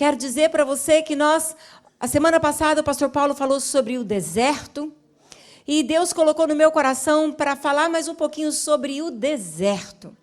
Quero dizer para você que a semana passada, o pastor Paulo falou sobre o deserto, e Deus colocou no meu coração para falar mais um pouquinho sobre o deserto.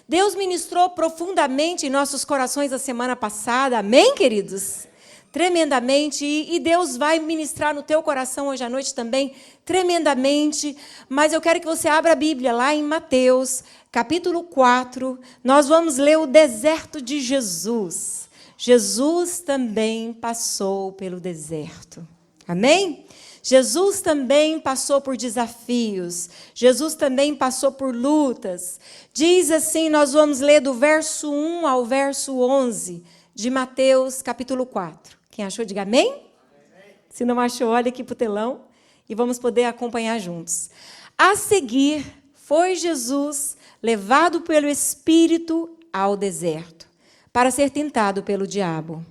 Deus ministrou profundamente em nossos corações a semana passada, amém, queridos? Tremendamente, e Deus vai ministrar no teu coração hoje à noite também, tremendamente, mas eu quero que você abra a Bíblia lá em Mateus, capítulo 4, nós vamos ler o deserto de Jesus. Jesus também passou pelo deserto, amém? Jesus também passou por desafios, Jesus também passou por lutas. Diz assim, nós vamos ler do verso 1 ao verso 11 de Mateus, capítulo 4. Quem achou, diga amém. Amém. Se não achou, olha aqui para o telão e vamos poder acompanhar juntos. A seguir, foi Jesus levado pelo Espírito ao deserto, para ser tentado pelo diabo.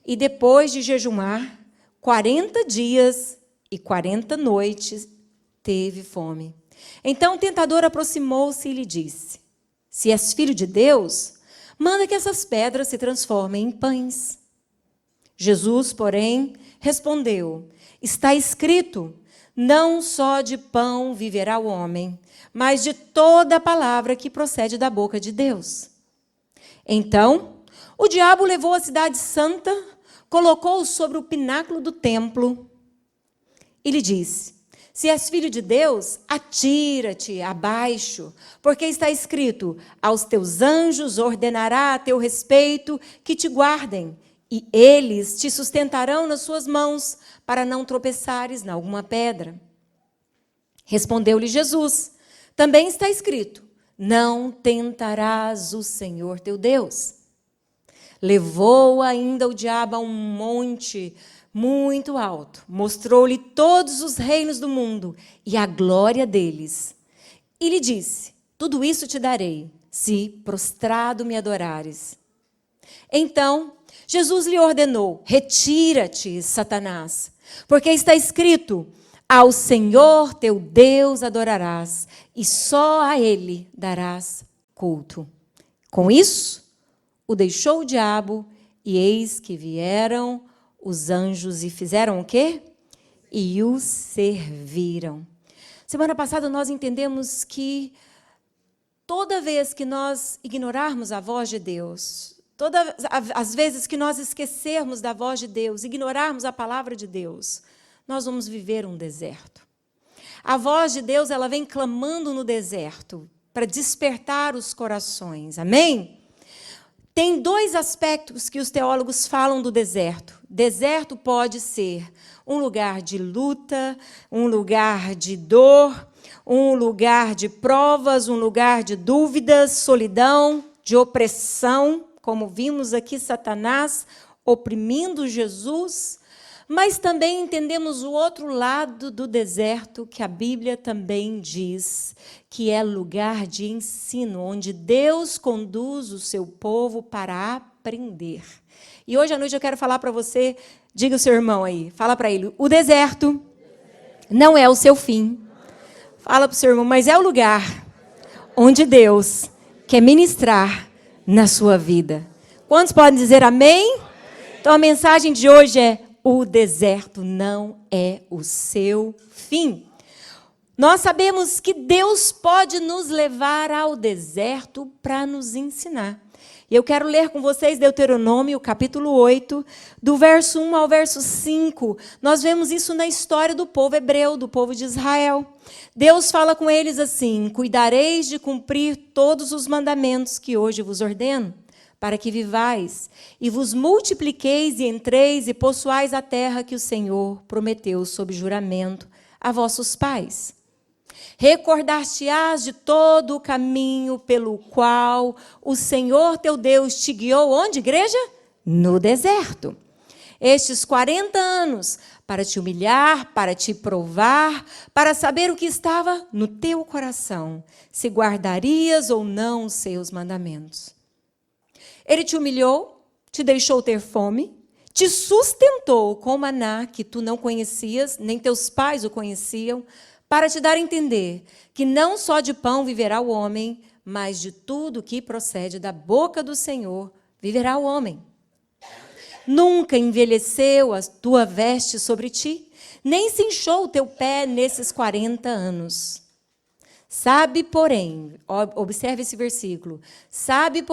E depois de jejumar 40 dias e 40 noites, teve fome. Então o tentador aproximou-se e lhe disse: se és filho de Deus, manda que essas pedras se transformem em pães. Jesus, porém, respondeu: está escrito, não só de pão viverá o homem, mas de toda a palavra que procede da boca de Deus. Então, o diabo levou a cidade santa, colocou-o sobre o pináculo do templo e lhe disse: se és filho de Deus, atira-te abaixo, porque está escrito, aos teus anjos ordenará a teu respeito que te guardem, e eles te sustentarão nas suas mãos, para não tropeçares em alguma pedra. Respondeu-lhe Jesus: também está escrito, não tentarás o Senhor teu Deus. Levou ainda o diabo a um monte muito alto, mostrou-lhe todos os reinos do mundo e a glória deles. E lhe disse: tudo isso te darei, se prostrado me adorares. Então, Jesus lhe ordenou: retira-te, Satanás, porque está escrito, ao Senhor teu Deus adorarás, e só a Ele darás culto. Com isso, o deixou o diabo, e eis que vieram os anjos e fizeram o quê? E o serviram. Semana passada nós entendemos que toda vez que nós ignorarmos a voz de Deus, todas as vezes que nós esquecermos da voz de Deus, ignorarmos a palavra de Deus, nós vamos viver um deserto. A voz de Deus, ela vem clamando no deserto para despertar os corações. Amém? Tem dois aspectos que os teólogos falam do deserto. Deserto pode ser um lugar de luta, um lugar de dor, um lugar de provas, um lugar de dúvidas, solidão, de opressão, como vimos aqui Satanás oprimindo Jesus. Mas também entendemos o outro lado do deserto, que a Bíblia também diz, que é lugar de ensino, onde Deus conduz o seu povo para aprender. E hoje à noite eu quero falar para você, diga o seu irmão aí, fala para ele, o deserto não é o seu fim. Fala para o seu irmão, mas é o lugar onde Deus quer ministrar na sua vida. Quantos podem dizer amém? Então a mensagem de hoje é: o deserto não é o seu fim. Nós sabemos que Deus pode nos levar ao deserto para nos ensinar. E eu quero ler com vocês Deuteronômio, capítulo 8, do verso 1 ao verso 5. Nós vemos isso na história do povo hebreu, do povo de Israel. Deus fala com eles assim: cuidareis de cumprir todos os mandamentos que hoje vos ordeno, para que vivais, e vos multipliqueis, e entreis, e possuais a terra que o Senhor prometeu sob juramento a vossos pais. Recordar-te-ás de todo o caminho pelo qual o Senhor teu Deus te guiou, onde, igreja? No deserto. Estes 40 anos, para te humilhar, para te provar, para saber o que estava no teu coração, se guardarias ou não os seus mandamentos. Ele te humilhou, te deixou ter fome, te sustentou com maná que tu não conhecias, nem teus pais o conheciam, para te dar a entender que não só de pão viverá o homem, mas de tudo que procede da boca do Senhor viverá o homem. Nunca envelheceu a tua veste sobre ti, nem se inchou o teu pé nesses 40 anos. Sabe, porém, observe esse versículo, sabe,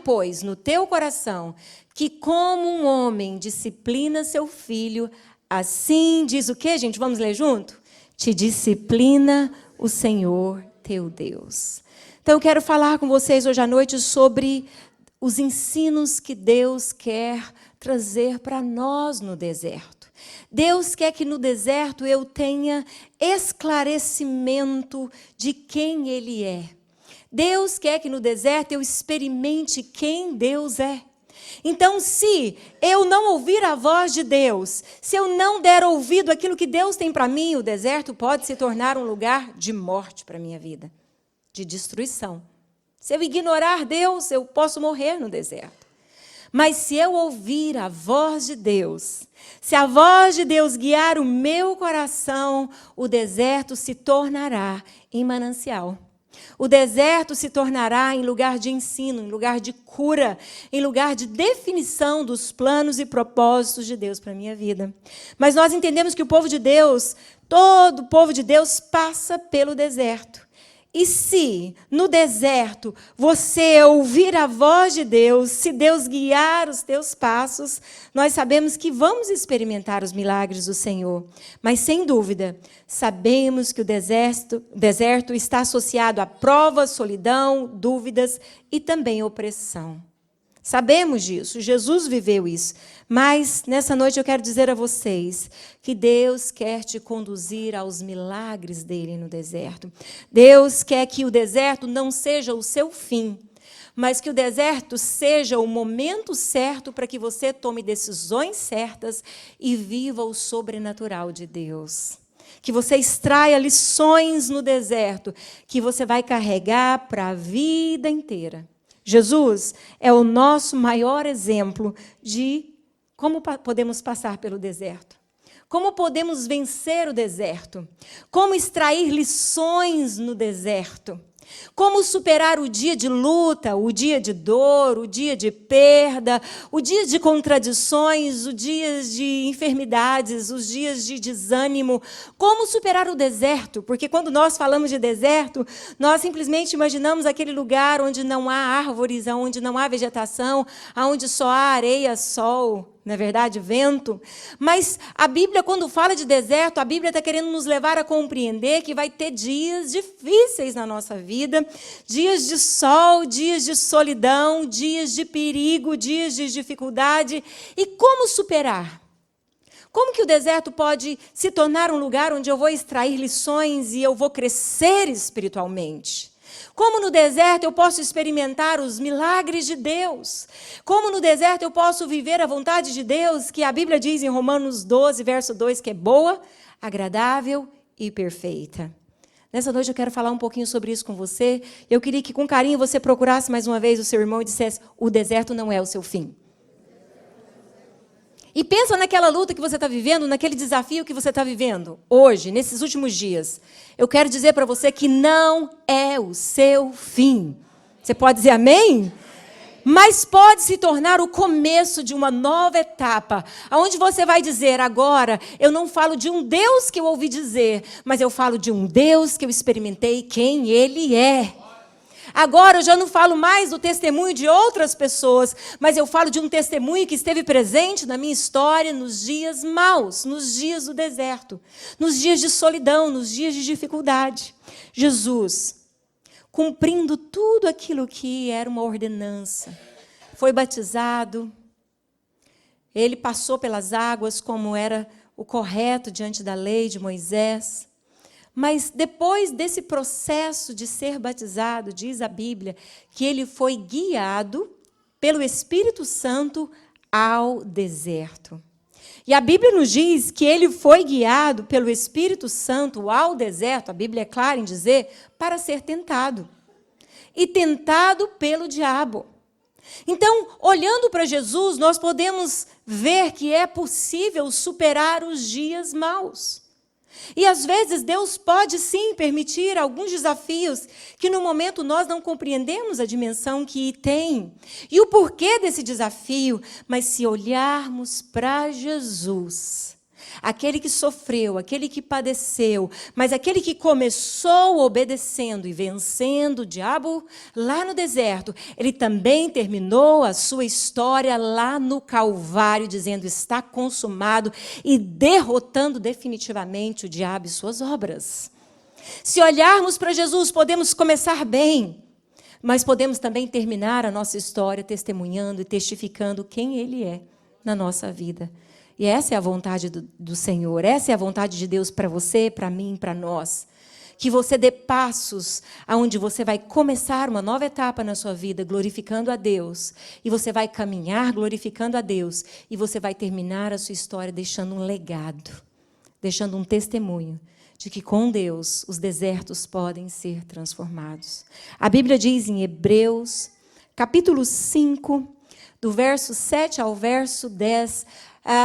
pois, no teu coração, que como um homem disciplina seu filho, assim diz o quê, gente? Vamos ler junto? Te disciplina o Senhor teu Deus. Então, eu quero falar com vocês hoje à noite sobre os ensinos que Deus quer trazer para nós no deserto. Deus quer que no deserto eu tenha esclarecimento de quem Ele é. Deus quer que no deserto eu experimente quem Deus é. Então, se eu não ouvir a voz de Deus, se eu não der ouvido àquilo que Deus tem para mim, o deserto pode se tornar um lugar de morte para a minha vida, de destruição. Se eu ignorar Deus, eu posso morrer no deserto. Mas se eu ouvir a voz de Deus, se a voz de Deus guiar o meu coração, o deserto se tornará em manancial. O deserto se tornará em lugar de ensino, em lugar de cura, em lugar de definição dos planos e propósitos de Deus para a minha vida. Mas nós entendemos que o povo de Deus, todo o povo de Deus passa pelo deserto. E se no deserto você ouvir a voz de Deus, se Deus guiar os teus passos, nós sabemos que vamos experimentar os milagres do Senhor. Mas, sem dúvida, sabemos que o deserto está associado a provas, solidão, dúvidas e também opressão. Sabemos disso, Jesus viveu isso. Mas, nessa noite, eu quero dizer a vocês que Deus quer te conduzir aos milagres dele no deserto. Deus quer que o deserto não seja o seu fim, mas que o deserto seja o momento certo para que você tome decisões certas e viva o sobrenatural de Deus. Que você extraia lições no deserto que você vai carregar para a vida inteira. Jesus é o nosso maior exemplo de como podemos passar pelo deserto. Como podemos vencer o deserto. Como extrair lições no deserto. Como superar o dia de luta, o dia de dor, o dia de perda, o dia de contradições, os dias de enfermidades, os dias de desânimo. Como superar o deserto? Porque quando nós falamos de deserto, nós simplesmente imaginamos aquele lugar onde não há árvores, onde não há vegetação, onde só há areia, sol, na verdade, vento. Mas a Bíblia, quando fala de deserto, a Bíblia está querendo nos levar a compreender que vai ter dias difíceis na nossa vida, dias de sol, dias de solidão, dias de perigo, dias de dificuldade. E como superar? Como que o deserto pode se tornar um lugar onde eu vou extrair lições e eu vou crescer espiritualmente? Como no deserto eu posso experimentar os milagres de Deus? Como no deserto eu posso viver a vontade de Deus, que a Bíblia diz em Romanos 12, verso 2, que é boa, agradável e perfeita. Nessa noite eu quero falar um pouquinho sobre isso com você. Eu queria que com carinho você procurasse mais uma vez o seu irmão e dissesse, o deserto não é o seu fim. E pensa naquela luta que você está vivendo, naquele desafio que você está vivendo hoje, nesses últimos dias. Eu quero dizer para você que não é o seu fim. Você pode dizer amém? Mas pode se tornar o começo de uma nova etapa, onde você vai dizer, agora, eu não falo de um Deus que eu ouvi dizer, mas eu falo de um Deus que eu experimentei quem Ele é. Agora eu já não falo mais do testemunho de outras pessoas, mas eu falo de um testemunho que esteve presente na minha história nos dias maus, nos dias do deserto, nos dias de solidão, nos dias de dificuldade. Jesus, cumprindo tudo aquilo que era uma ordenança, foi batizado, ele passou pelas águas como era o correto diante da lei de Moisés. Mas depois desse processo de ser batizado, diz a Bíblia, que ele foi guiado pelo Espírito Santo ao deserto. E a Bíblia nos diz que ele foi guiado pelo Espírito Santo ao deserto, a Bíblia é clara em dizer, para ser tentado. E tentado pelo diabo. Então, olhando para Jesus, nós podemos ver que é possível superar os dias maus. E às vezes Deus pode sim permitir alguns desafios que no momento nós não compreendemos a dimensão que tem e o porquê desse desafio, mas se olharmos para Jesus, aquele que sofreu, aquele que padeceu, mas aquele que começou obedecendo e vencendo o diabo lá no deserto, ele também terminou a sua história lá no Calvário, dizendo: está consumado, e derrotando definitivamente o diabo e suas obras. Se olharmos para Jesus, podemos começar bem, mas podemos também terminar a nossa história testemunhando e testificando quem Ele é na nossa vida. E essa é a vontade do Senhor, essa é a vontade de Deus para você, para mim, para nós. Que você dê passos aonde você vai começar uma nova etapa na sua vida, glorificando a Deus. E você vai caminhar glorificando a Deus. E você vai terminar a sua história deixando um legado, deixando um testemunho de que com Deus os desertos podem ser transformados. A Bíblia diz em Hebreus, capítulo 5, do verso 7 ao verso 10,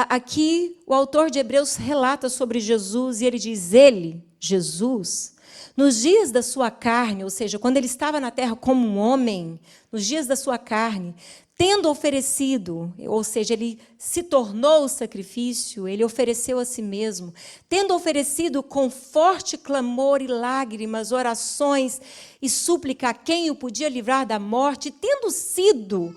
aqui o autor de Hebreus relata sobre Jesus e ele diz: ele, Jesus, nos dias da sua carne, ou seja, quando ele estava na terra como um homem, nos dias da sua carne, tendo oferecido, ou seja, ele se tornou o sacrifício, ele ofereceu a si mesmo, tendo oferecido com forte clamor e lágrimas, orações e súplica a quem o podia livrar da morte, tendo sido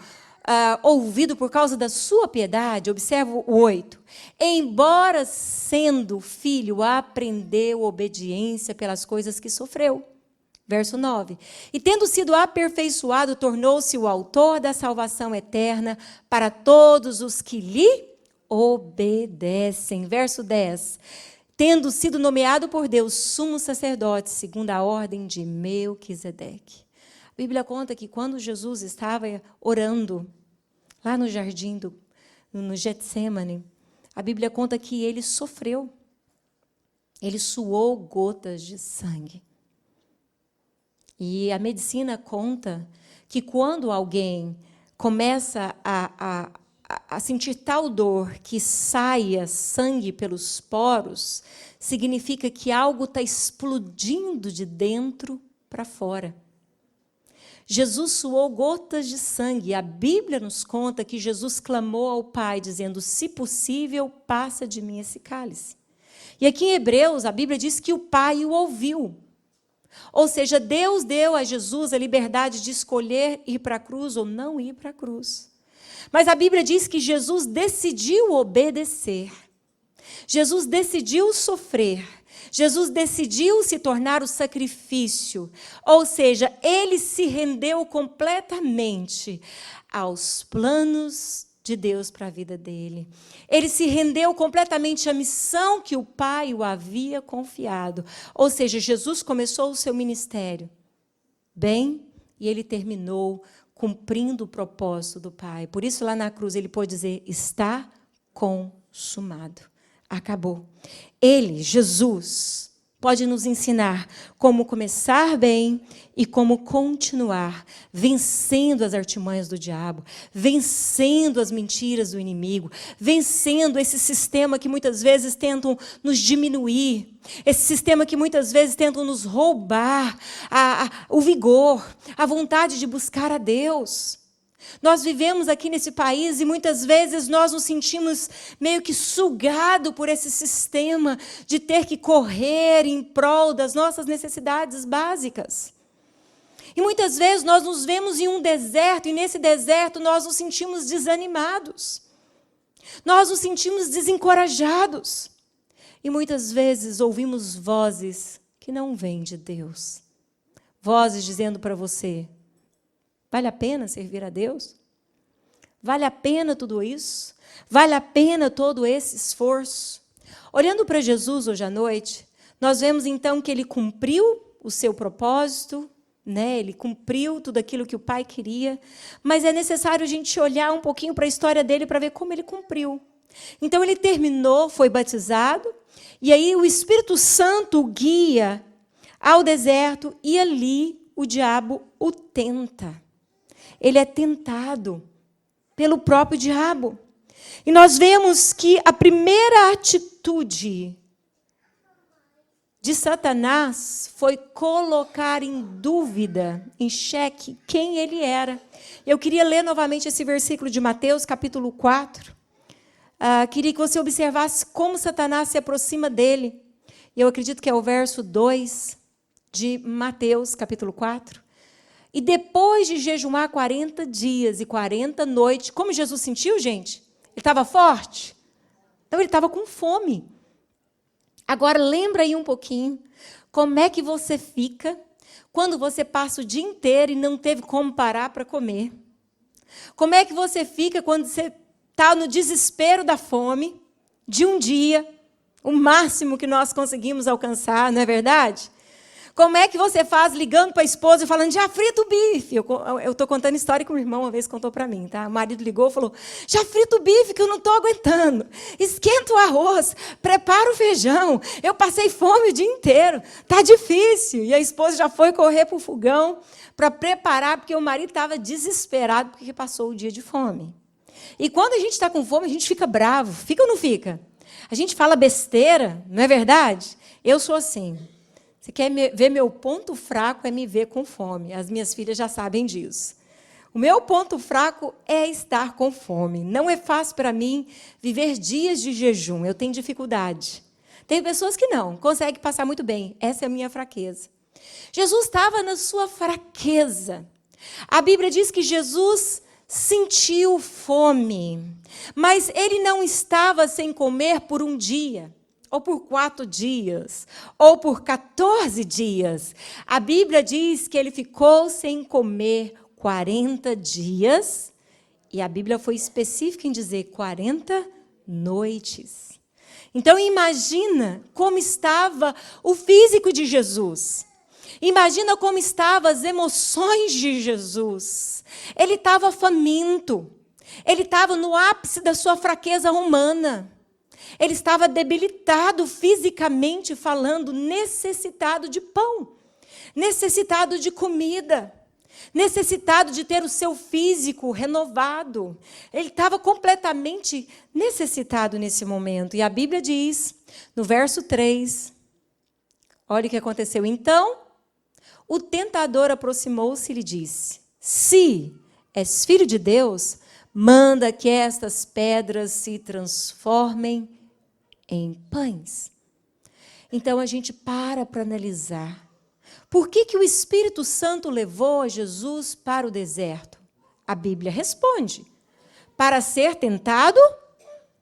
ouvido por causa da sua piedade, observa o 8. Embora sendo filho, aprendeu obediência pelas coisas que sofreu. Verso 9. E tendo sido aperfeiçoado, tornou-se o autor da salvação eterna para todos os que lhe obedecem. Verso 10. Tendo sido nomeado por Deus sumo sacerdote, segundo a ordem de Melquisedeque. A Bíblia conta que quando Jesus estava orando, lá no jardim, no Getsêmani, a Bíblia conta que ele sofreu. Ele suou gotas de sangue. E a medicina conta que quando alguém começa a sentir tal dor que saia sangue pelos poros, significa que algo está explodindo de dentro para fora. Jesus suou gotas de sangue. A Bíblia nos conta que Jesus clamou ao Pai, dizendo: se possível, passa de mim esse cálice. E aqui em Hebreus, a Bíblia diz que o Pai o ouviu. Ou seja, Deus deu a Jesus a liberdade de escolher ir para a cruz ou não ir para a cruz. Mas a Bíblia diz que Jesus decidiu obedecer. Jesus decidiu sofrer. Jesus decidiu se tornar o sacrifício, ou seja, ele se rendeu completamente aos planos de Deus para a vida dele. Ele se rendeu completamente à missão que o Pai o havia confiado. Ou seja, Jesus começou o seu ministério bem e ele terminou cumprindo o propósito do Pai. Por isso, lá na cruz, ele pôde dizer: está consumado. Acabou. Ele, Jesus, pode nos ensinar como começar bem e como continuar, vencendo as artimanhas do diabo, vencendo as mentiras do inimigo, vencendo esse sistema que muitas vezes tentam nos diminuir, esse sistema que muitas vezes tentam nos roubar o vigor, a vontade de buscar a Deus. Nós vivemos aqui nesse país e muitas vezes nós nos sentimos meio que sugados por esse sistema de ter que correr em prol das nossas necessidades básicas. E muitas vezes nós nos vemos em um deserto e nesse deserto nós nos sentimos desanimados. Nós nos sentimos desencorajados. E muitas vezes ouvimos vozes que não vêm de Deus. Vozes dizendo para você: vale a pena servir a Deus? Vale a pena tudo isso? Vale a pena todo esse esforço? Olhando para Jesus hoje à noite, nós vemos então que ele cumpriu o seu propósito, né? Ele cumpriu tudo aquilo que o Pai queria, mas é necessário a gente olhar um pouquinho para a história dele para ver como ele cumpriu. Então ele terminou, foi batizado, e aí o Espírito Santo o guia ao deserto e ali o diabo o tenta. Ele é tentado pelo próprio diabo. E nós vemos que a primeira atitude de Satanás foi colocar em dúvida, em xeque, quem ele era. Eu queria ler novamente esse versículo de Mateus, capítulo 4. Queria que você observasse como Satanás se aproxima dele. Eu acredito que é o verso 2 de Mateus, capítulo 4. E depois de jejuar 40 dias e 40 noites, como Jesus sentiu, gente? Ele estava forte? Então, ele estava com fome. Agora, lembra aí um pouquinho, como é que você fica quando você passa o dia inteiro e não teve como parar para comer? Como é que você fica quando você está no desespero da fome, de um dia, o máximo que nós conseguimos alcançar, não é verdade? Como é que você faz ligando para a esposa e falando, já frita o bife? Eu estou contando história que o meu irmão uma vez contou para mim, tá? O marido ligou e falou, já frita o bife que eu não estou aguentando. Esquenta o arroz, prepara o feijão. Eu passei fome o dia inteiro, está difícil. E a esposa já foi correr para o fogão para preparar, porque o marido estava desesperado porque passou o dia de fome. E quando a gente está com fome, a gente fica bravo. Fica ou não fica? A gente fala besteira, não é verdade? Eu sou assim. Você quer ver meu ponto fraco é me ver com fome. As minhas filhas já sabem disso. O meu ponto fraco é estar com fome. Não é fácil para mim viver dias de jejum. Eu tenho dificuldade. Tem pessoas que não, conseguem passar muito bem. Essa é a minha fraqueza. Jesus estava na sua fraqueza. A Bíblia diz que Jesus sentiu fome, mas ele não estava sem comer por um dia, ou por 4 dias, ou por 14 dias. A Bíblia diz que ele ficou sem comer 40 dias, e a Bíblia foi específica em dizer 40 noites. Então, imagina como estava o físico de Jesus. Imagina como estavam as emoções de Jesus. Ele estava faminto. Ele estava no ápice da sua fraqueza humana. Ele estava debilitado fisicamente falando, necessitado de pão, necessitado de comida, necessitado de ter o seu físico renovado. Ele estava completamente necessitado nesse momento. E a Bíblia diz, no verso 3, olha o que aconteceu. Então, o tentador aproximou-se e lhe disse, se és filho de Deus, manda que estas pedras se transformem em pães. Então, a gente para analisar. Por que o Espírito Santo levou a Jesus para o deserto? A Bíblia responde. Para ser tentado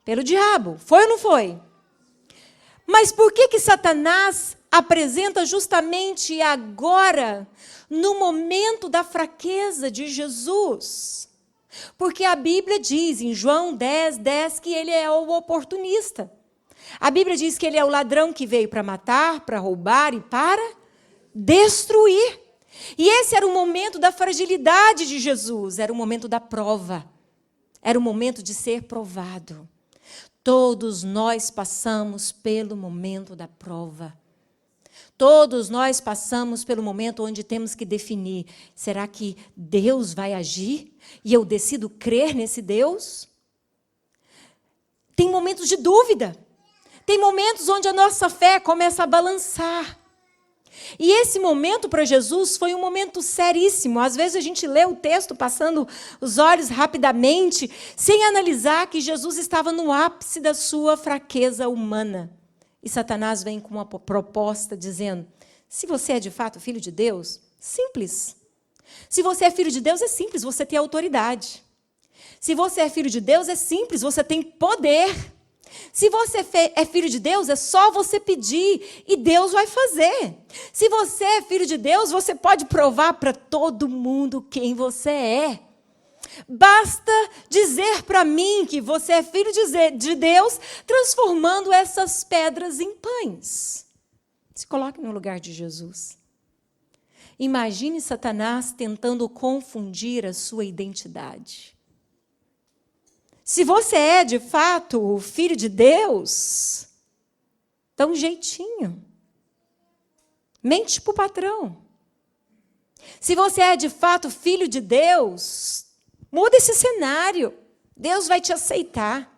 pelo diabo. Foi ou não foi? Mas por que Satanás apresenta justamente agora, no momento da fraqueza de Jesus? Porque a Bíblia diz, em João 10:10, que ele é o oportunista. A Bíblia diz que ele é o ladrão que veio para matar, para roubar e para destruir. E esse era o momento da fragilidade de Jesus, era o momento da prova, era o momento de ser provado. Todos nós passamos pelo momento da prova. Todos nós passamos pelo momento onde temos que definir, será que Deus vai agir? E eu decido crer nesse Deus? Tem momentos de dúvida. Tem momentos onde a nossa fé começa a balançar. E esse momento para Jesus foi um momento seríssimo. Às vezes a gente lê o texto passando os olhos rapidamente, sem analisar que Jesus estava no ápice da sua fraqueza humana. E Satanás vem com uma proposta dizendo, se você é de fato filho de Deus, simples. Se você é filho de Deus, é simples, você tem autoridade. Se você é filho de Deus, é simples, você tem poder. Se você é filho de Deus, é só você pedir e Deus vai fazer. Se você é filho de Deus, você pode provar para todo mundo quem você é. Basta dizer para mim que você é filho de Deus, transformando essas pedras em pães. Se coloque no lugar de Jesus. Imagine Satanás tentando confundir a sua identidade. Se você é, de fato, o filho de Deus, dá um jeitinho. Mente para o patrão. Se você é, de fato, filho de Deus, muda esse cenário. Deus vai te aceitar.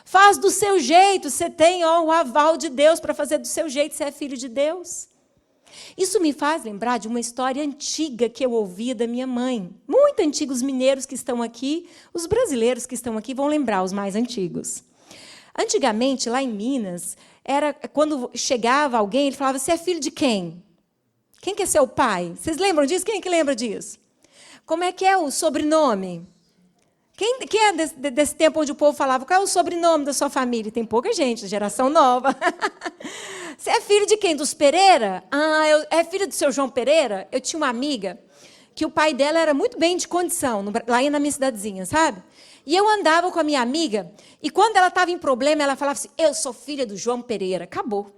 Faz do seu jeito, você tem o aval de Deus para fazer do seu jeito, você é filho de Deus. Isso me faz lembrar de uma história antiga que eu ouvi da minha mãe. Muito antiga, os mineiros que estão aqui, os brasileiros que estão aqui vão lembrar, os mais antigos. Antigamente, lá em Minas, era quando chegava alguém, ele falava, você é filho de quem? Quem que é seu pai? Vocês lembram disso? Quem é que lembra disso? Como é que é o sobrenome? Quem é desse tempo onde o povo falava, qual é o sobrenome da sua família? Tem pouca gente, geração nova. Você é filho de quem? Dos Pereira? É filho do seu João Pereira? Eu tinha uma amiga que o pai dela era muito bem de condição, lá na minha cidadezinha, sabe? E eu andava com a minha amiga, e quando ela estava em problema, ela falava assim, eu sou filha do João Pereira. Acabou.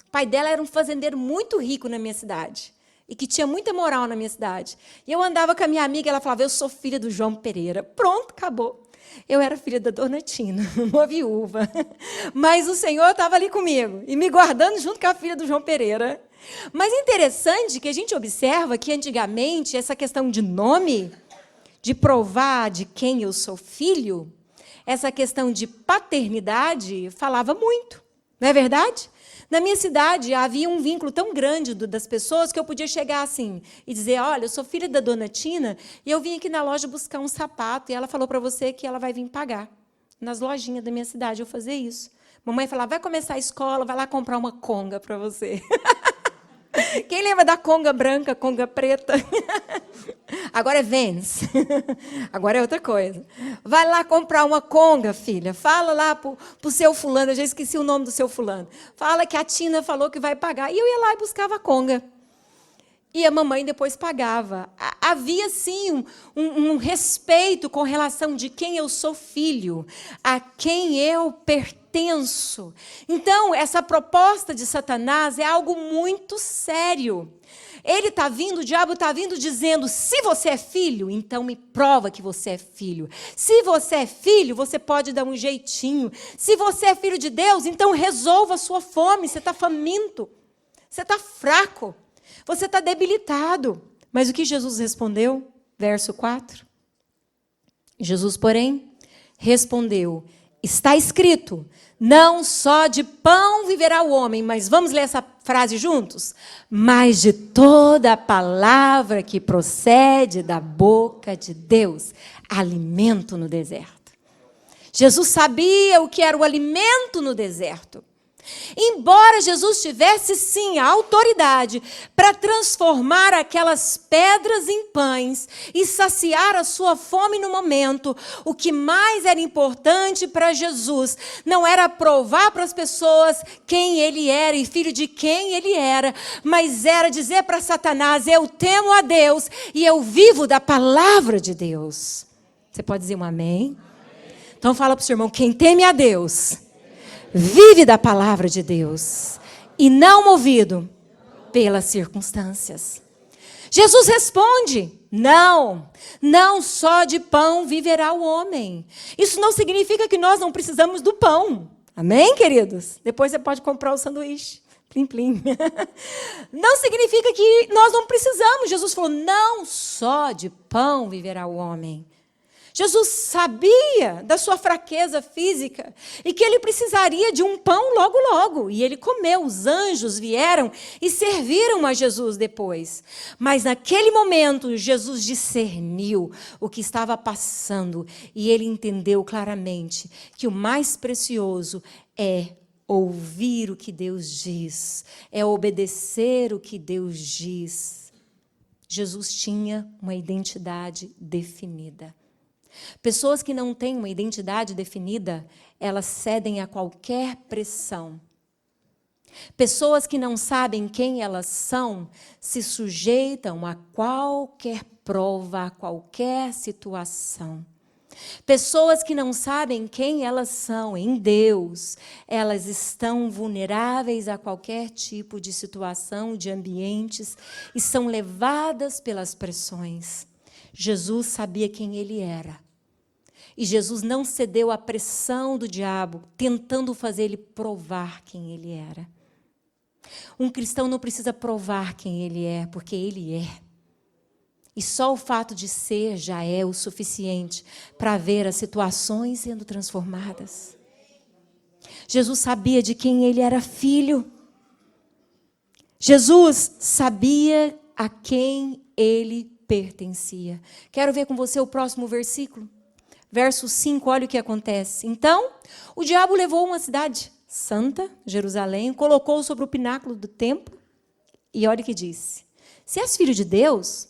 O pai dela era um fazendeiro muito rico na minha cidade, e que tinha muita moral na minha cidade. E eu andava com a minha amiga, ela falava, eu sou filha do João Pereira. Pronto, acabou. Eu era filha da Dona Tina, uma viúva. Mas o Senhor estava ali comigo, e me guardando junto com a filha do João Pereira. Mas é interessante que a gente observa que, antigamente, essa questão de nome, de provar de quem eu sou filho, essa questão de paternidade, falava muito. Não é verdade? Na minha cidade, havia um vínculo tão grande das pessoas que eu podia chegar assim e dizer, olha, eu sou filha da Dona Tina e eu vim aqui na loja buscar um sapato e ela falou para você que ela vai vir pagar. Nas lojinhas da minha cidade eu fazia isso. Mamãe falava, vai começar a escola, vai lá comprar uma conga para você. Quem lembra da conga branca, conga preta? Agora é Vans. Agora é outra coisa. Vai lá comprar uma conga, filha. Fala lá pro seu fulano. Eu já esqueci o nome do seu fulano. Fala que a Tina falou que vai pagar. E eu ia lá e buscava a conga. E a mamãe depois pagava. Havia, sim, um respeito com relação de quem eu sou filho, a quem eu pertenço. Então, essa proposta de Satanás é algo muito sério. Ele está vindo, o diabo está vindo dizendo, se você é filho, então me prova que você é filho. Se você é filho, você pode dar um jeitinho. Se você é filho de Deus, então resolva a sua fome. Você está faminto, você está fraco. Você está debilitado. Mas o que Jesus respondeu? Verso 4. Jesus, porém, respondeu, está escrito, não só de pão viverá o homem, mas vamos ler essa frase juntos? Mas de toda a palavra que procede da boca de Deus, alimento no deserto. Jesus sabia o que era o alimento no deserto. Embora Jesus tivesse, sim, a autoridade para transformar aquelas pedras em pães e saciar a sua fome no momento, o que mais era importante para Jesus não era provar para as pessoas quem ele era e filho de quem ele era, mas era dizer para Satanás, eu temo a Deus e eu vivo da palavra de Deus. Você pode dizer um amém? Então fala para o seu irmão, quem teme a Deus vive da palavra de Deus e não movido pelas circunstâncias. Jesus responde, não só de pão viverá o homem. Isso não significa que nós não precisamos do pão. Amém, queridos? Depois você pode comprar o sanduíche. Plim, plim. Não significa que nós não precisamos. Jesus falou, não só de pão viverá o homem. Jesus sabia da sua fraqueza física e que ele precisaria de um pão logo, logo. E ele comeu. Os anjos vieram e serviram a Jesus depois. Mas naquele momento, Jesus discerniu o que estava passando e ele entendeu claramente que o mais precioso é ouvir o que Deus diz, é obedecer o que Deus diz. Jesus tinha uma identidade definida. Pessoas que não têm uma identidade definida, elas cedem a qualquer pressão. Pessoas que não sabem quem elas são, se sujeitam a qualquer prova, a qualquer situação. Pessoas que não sabem quem elas são em Deus, elas estão vulneráveis a qualquer tipo de situação, de ambientes, e são levadas pelas pressões. Jesus sabia quem ele era. E Jesus não cedeu à pressão do diabo, tentando fazer ele provar quem ele era. Um cristão não precisa provar quem ele é, porque ele é. E só o fato de ser já é o suficiente para ver as situações sendo transformadas. Jesus sabia de quem ele era filho. Jesus sabia a quem ele pertencia. Quero ver com você o próximo versículo. Verso 5, olha o que acontece. Então, o diabo levou uma cidade santa, Jerusalém, colocou sobre o pináculo do templo, e olha o que disse. Se és filho de Deus,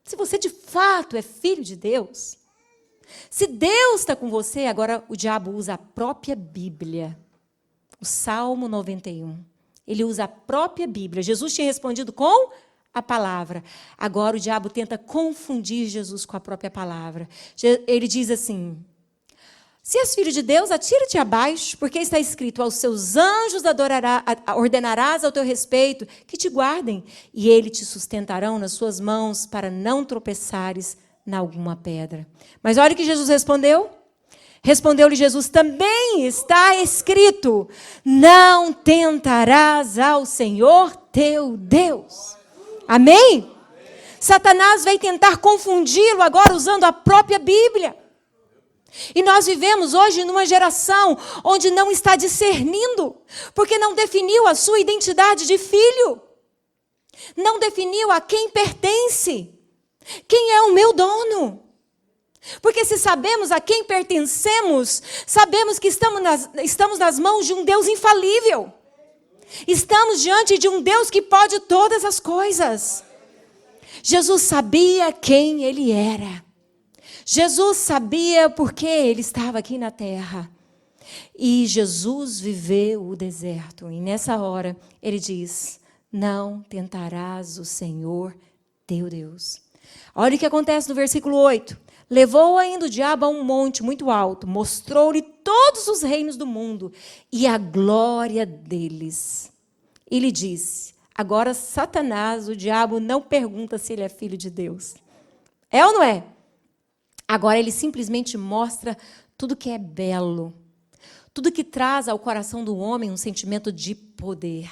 se você de fato é filho de Deus, se Deus está com você, agora o diabo usa a própria Bíblia, o Salmo 91. Ele usa a própria Bíblia. Jesus tinha respondido com a palavra. Agora o diabo tenta confundir Jesus com a própria palavra. Ele diz assim, se és filho de Deus, atira-te abaixo, porque está escrito, aos seus anjos ordenarás ao teu respeito, que te guardem, e eles te sustentarão nas suas mãos, para não tropeçares em alguma pedra. Mas olha o que Jesus respondeu. Respondeu-lhe Jesus, também está escrito, não tentarás ao Senhor teu Deus. Amém? Satanás veio tentar confundi-lo agora usando a própria Bíblia. E nós vivemos hoje numa geração onde não está discernindo, porque não definiu a sua identidade de filho. Não definiu a quem pertence. Quem é o meu dono? Porque se sabemos a quem pertencemos, sabemos que estamos nas mãos de um Deus infalível. Estamos diante de um Deus que pode todas as coisas. Jesus sabia quem ele era. Jesus sabia por que ele estava aqui na terra. E Jesus viveu o deserto. E nessa hora ele diz, não tentarás o Senhor teu Deus. Olha o que acontece no versículo 8. Levou ainda o diabo a um monte muito alto, mostrou-lhe todos os reinos do mundo e a glória deles. E lhe disse, agora Satanás, o diabo, não pergunta se ele é filho de Deus. É ou não é? Agora ele simplesmente mostra tudo que é belo, tudo que traz ao coração do homem um sentimento de poder,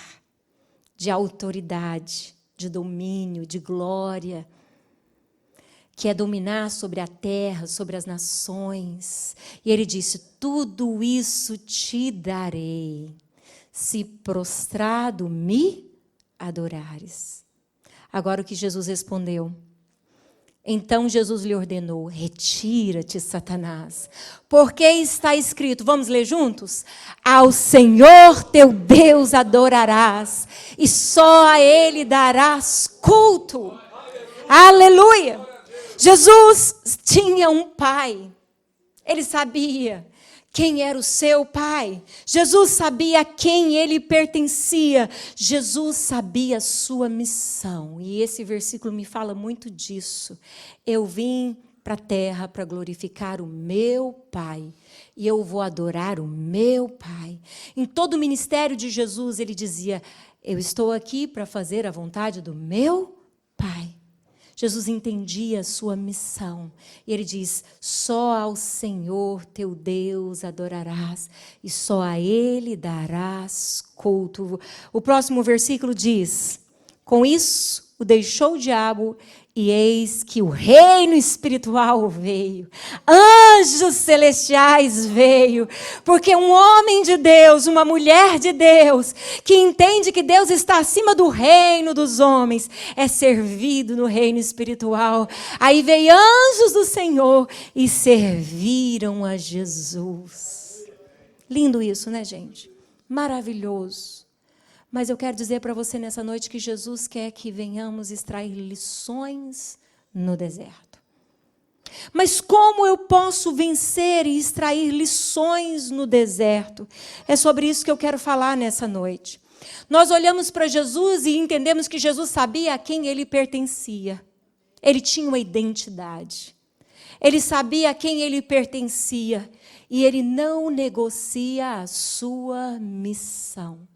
de autoridade, de domínio, de glória, que é dominar sobre a terra, sobre as nações. E ele disse, tudo isso te darei, se prostrado me adorares. Agora o que Jesus respondeu? Então Jesus lhe ordenou, retira-te, Satanás, porque está escrito, vamos ler juntos? Ao Senhor teu Deus adorarás, e só a Ele darás culto. Aleluia! Jesus tinha um pai, ele sabia quem era o seu pai, Jesus sabia a quem ele pertencia, Jesus sabia a sua missão, e esse versículo me fala muito disso. Eu vim para a terra para glorificar o meu Pai, e eu vou adorar o meu Pai. Em todo o ministério de Jesus, ele dizia, eu estou aqui para fazer a vontade do meu Pai. Jesus entendia a sua missão. E ele diz, só ao Senhor teu Deus adorarás, e só a Ele darás culto. O próximo versículo diz, com isso o deixou o diabo, e eis que o reino espiritual veio, anjos celestiais veio, porque um homem de Deus, uma mulher de Deus, que entende que Deus está acima do reino dos homens, é servido no reino espiritual. Aí veio anjos do Senhor e serviram a Jesus. Lindo isso, né, gente? Maravilhoso. Mas eu quero dizer para você nessa noite que Jesus quer que venhamos extrair lições no deserto. Mas como eu posso vencer e extrair lições no deserto? É sobre isso que eu quero falar nessa noite. Nós olhamos para Jesus e entendemos que Jesus sabia a quem ele pertencia. Ele tinha uma identidade. Ele sabia a quem ele pertencia. E ele não negocia a sua missão.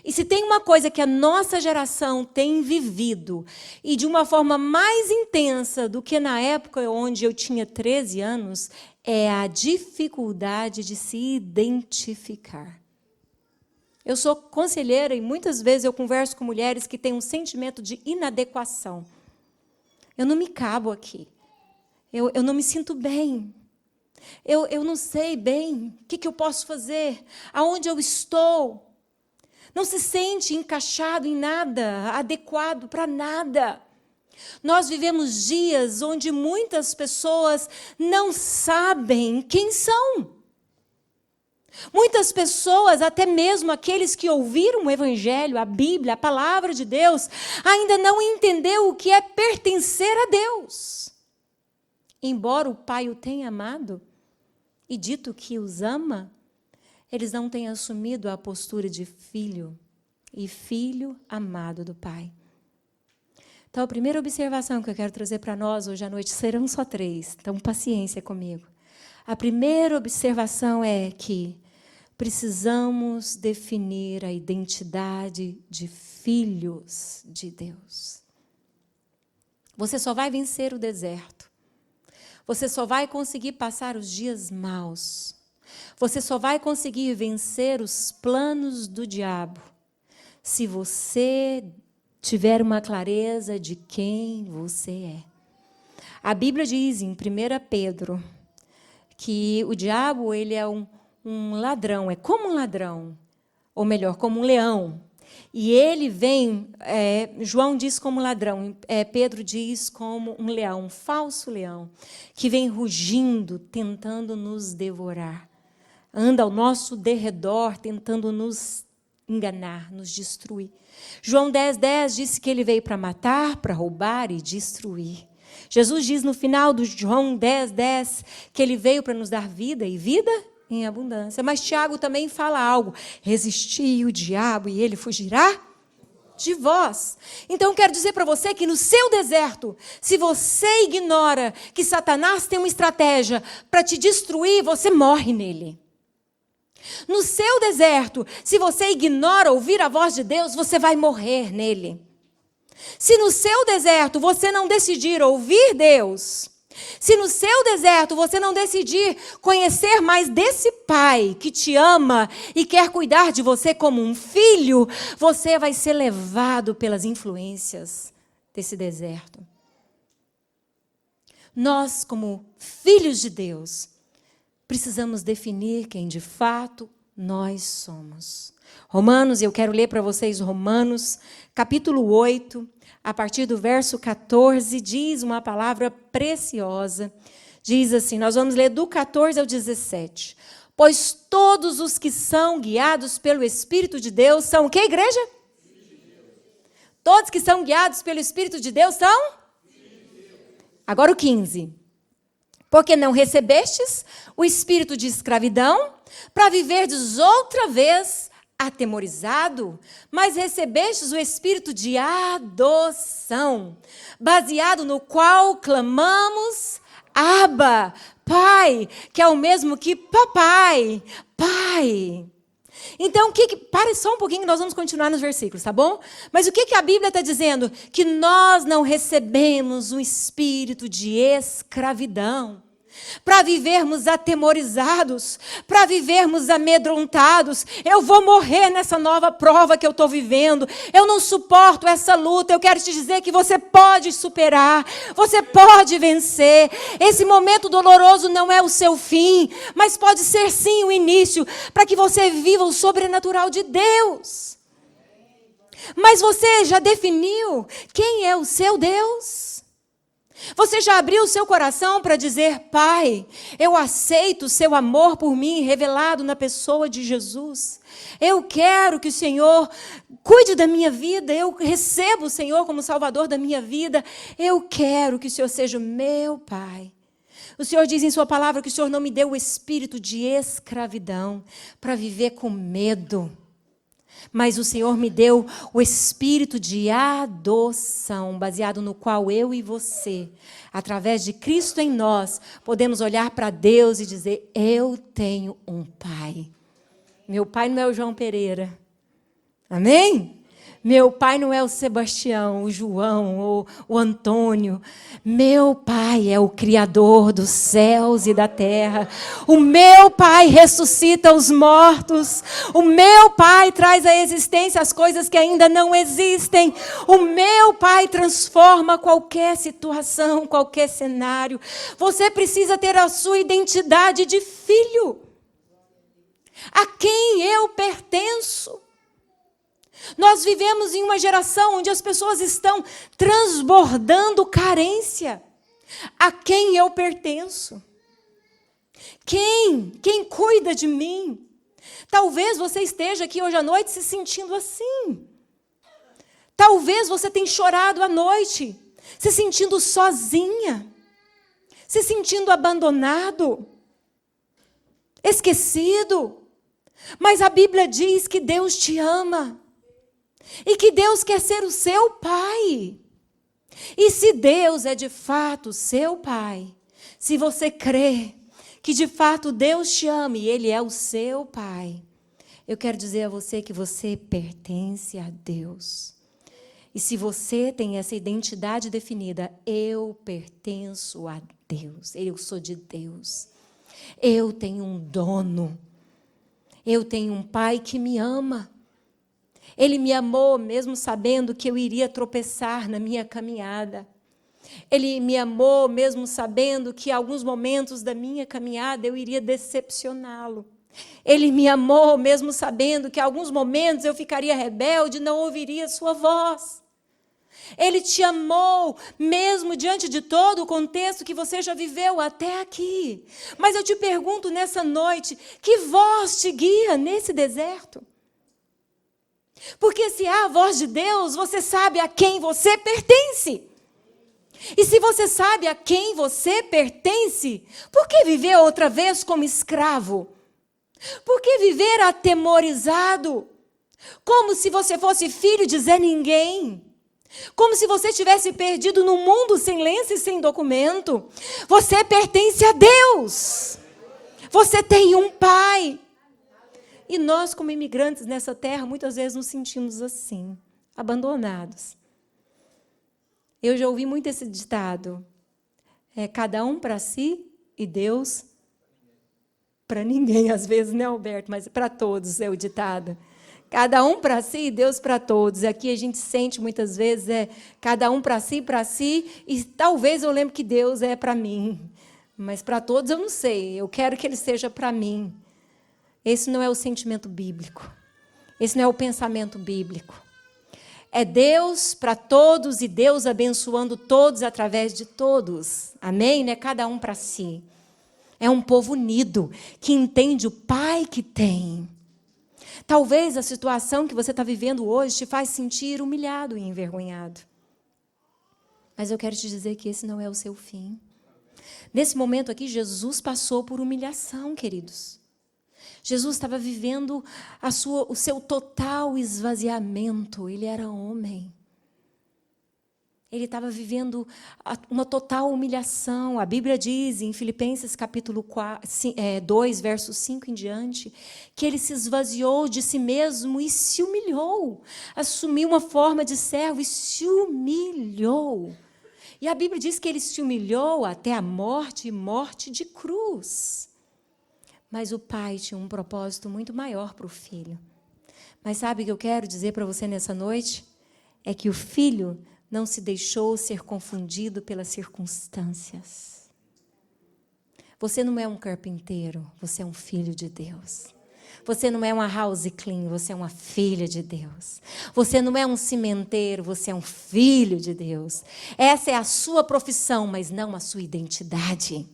E se tem uma coisa que a nossa geração tem vivido, e de uma forma mais intensa do que na época onde eu tinha 13 anos, é a dificuldade de se identificar. Eu sou conselheira e muitas vezes eu converso com mulheres que têm um sentimento de inadequação. Eu não me cabo aqui. Eu não me sinto bem. Eu não sei bem o que eu posso fazer, aonde eu estou. Não se sente encaixado em nada, adequado para nada. Nós vivemos dias onde muitas pessoas não sabem quem são. Muitas pessoas, até mesmo aqueles que ouviram o Evangelho, a Bíblia, a Palavra de Deus, ainda não entendeu o que é pertencer a Deus. Embora o Pai o tenha amado e dito que os ama, eles não têm assumido a postura de filho e filho amado do Pai. Então, a primeira observação que eu quero trazer para nós hoje à noite, serão só 3, então paciência comigo. A primeira observação é que precisamos definir a identidade de filhos de Deus. Você só vai vencer o deserto. Você só vai conseguir passar os dias maus. Você só vai conseguir vencer os planos do diabo se você tiver uma clareza de quem você é. A Bíblia diz em 1 Pedro que o diabo ele é um ladrão, é como um ladrão, ou melhor, como um leão. E ele vem, João diz como ladrão, Pedro diz como um leão, um falso leão, que vem rugindo, tentando nos devorar. Anda ao nosso derredor, tentando nos enganar, nos destruir. João 10:10 disse que ele veio para matar, para roubar e destruir. Jesus diz no final do João 10:10 que ele veio para nos dar vida e vida em abundância. Mas Tiago também fala algo. Resisti o diabo e ele fugirá de vós. Então, quero dizer para você que no seu deserto, se você ignora que Satanás tem uma estratégia para te destruir, você morre nele. No seu deserto, se você ignora ouvir a voz de Deus, você vai morrer nele. Se no seu deserto você não decidir ouvir Deus, se no seu deserto você não decidir conhecer mais desse Pai que te ama e quer cuidar de você como um filho, você vai ser levado pelas influências desse deserto. Nós, como filhos de Deus, precisamos definir quem de fato nós somos. Romanos, eu quero ler para vocês Romanos, capítulo 8, a partir do verso 14, diz uma palavra preciosa. Diz assim, nós vamos ler do 14 ao 17. Pois todos os que são guiados pelo Espírito de Deus são o que, igreja? Todos que são guiados pelo Espírito de Deus são? Agora o 15. Porque não recebestes o espírito de escravidão para viverdes outra vez atemorizado, mas recebestes o espírito de adoção, baseado no qual clamamos, Abba, Pai, que é o mesmo que papai, Pai. Então, pare só um pouquinho que nós vamos continuar nos versículos, tá bom? Mas o que a Bíblia está dizendo? Que nós não recebemos um espírito de escravidão para vivermos atemorizados, para vivermos amedrontados. Eu vou morrer nessa nova prova que eu estou vivendo. Eu não suporto essa luta. Eu quero te dizer que você pode superar, você pode vencer. Esse momento doloroso não é o seu fim, mas pode ser sim o início para que você viva o sobrenatural de Deus. Mas você já definiu quem é o seu Deus? Você já abriu o seu coração para dizer, Pai, eu aceito o seu amor por mim revelado na pessoa de Jesus. Eu quero que o Senhor cuide da minha vida, eu recebo o Senhor como Salvador da minha vida. Eu quero que o Senhor seja o meu Pai. O Senhor diz em sua palavra que o Senhor não me deu o espírito de escravidão para viver com medo. Mas o Senhor me deu o espírito de adoção, baseado no qual eu e você, através de Cristo em nós, podemos olhar para Deus e dizer, eu tenho um Pai. Meu Pai não é o João Pereira. Amém? Meu pai não é o Sebastião, o João ou o Antônio. Meu pai é o Criador dos céus e da terra. O meu pai ressuscita os mortos. O meu pai traz à existência as coisas que ainda não existem. O meu pai transforma qualquer situação, qualquer cenário. Você precisa ter a sua identidade de filho. A quem eu pertenço? Nós vivemos em uma geração onde as pessoas estão transbordando carência. A quem eu pertenço? Quem cuida de mim? Talvez você esteja aqui hoje à noite se sentindo assim. Talvez você tenha chorado à noite, se sentindo sozinha, se sentindo abandonado, esquecido. Mas a Bíblia diz que Deus te ama. E que Deus quer ser o seu pai. E se Deus é de fato seu pai, se você crê que de fato Deus te ama e Ele é o seu pai, eu quero dizer a você que você pertence a Deus. E se você tem essa identidade definida, eu pertenço a Deus, eu sou de Deus. Eu tenho um dono, eu tenho um pai que me ama. Ele me amou mesmo sabendo que eu iria tropeçar na minha caminhada. Ele me amou mesmo sabendo que em alguns momentos da minha caminhada eu iria decepcioná-lo. Ele me amou mesmo sabendo que em alguns momentos eu ficaria rebelde e não ouviria sua voz. Ele te amou mesmo diante de todo o contexto que você já viveu até aqui. Mas eu te pergunto nessa noite, que voz te guia nesse deserto? Porque se há a voz de Deus, você sabe a quem você pertence. E se você sabe a quem você pertence, por que viver outra vez como escravo? Por que viver atemorizado? Como se você fosse filho de Zé Ninguém. Como se você tivesse perdido no mundo sem lenço e sem documento. Você pertence a Deus. Você tem um pai. E nós, como imigrantes nessa terra, muitas vezes nos sentimos assim, abandonados. Eu já ouvi muito esse ditado. Cada um para si e Deus para ninguém. Às vezes, né, Alberto? Mas para todos é o ditado. Cada um para si e Deus para todos. Aqui a gente sente muitas vezes, cada um para si, e talvez eu lembre que Deus é para mim. Mas para todos eu não sei. Eu quero que Ele seja para mim. Esse não é o sentimento bíblico. Esse não é o pensamento bíblico. É Deus para todos e Deus abençoando todos através de todos. Amém? Não é cada um para si. É um povo unido, que entende o Pai que tem. Talvez a situação que você está vivendo hoje te faz sentir humilhado e envergonhado. Mas eu quero te dizer que esse não é o seu fim. Nesse momento aqui, Jesus passou por humilhação, queridos. Jesus estava vivendo o seu total esvaziamento. Ele era homem. Ele estava vivendo uma total humilhação. A Bíblia diz, em Filipenses capítulo 2, versos 5 em diante, que ele se esvaziou de si mesmo e se humilhou. Assumiu uma forma de servo e se humilhou. E a Bíblia diz que ele se humilhou até a morte e morte de cruz. Mas o pai tinha um propósito muito maior para o filho. Mas sabe o que eu quero dizer para você nessa noite? É que o filho não se deixou ser confundido pelas circunstâncias. Você não é um carpinteiro, você é um filho de Deus. Você não é uma house clean, você é uma filha de Deus. Você não é um cimenteiro, você é um filho de Deus. Essa é a sua profissão, mas não a sua identidade.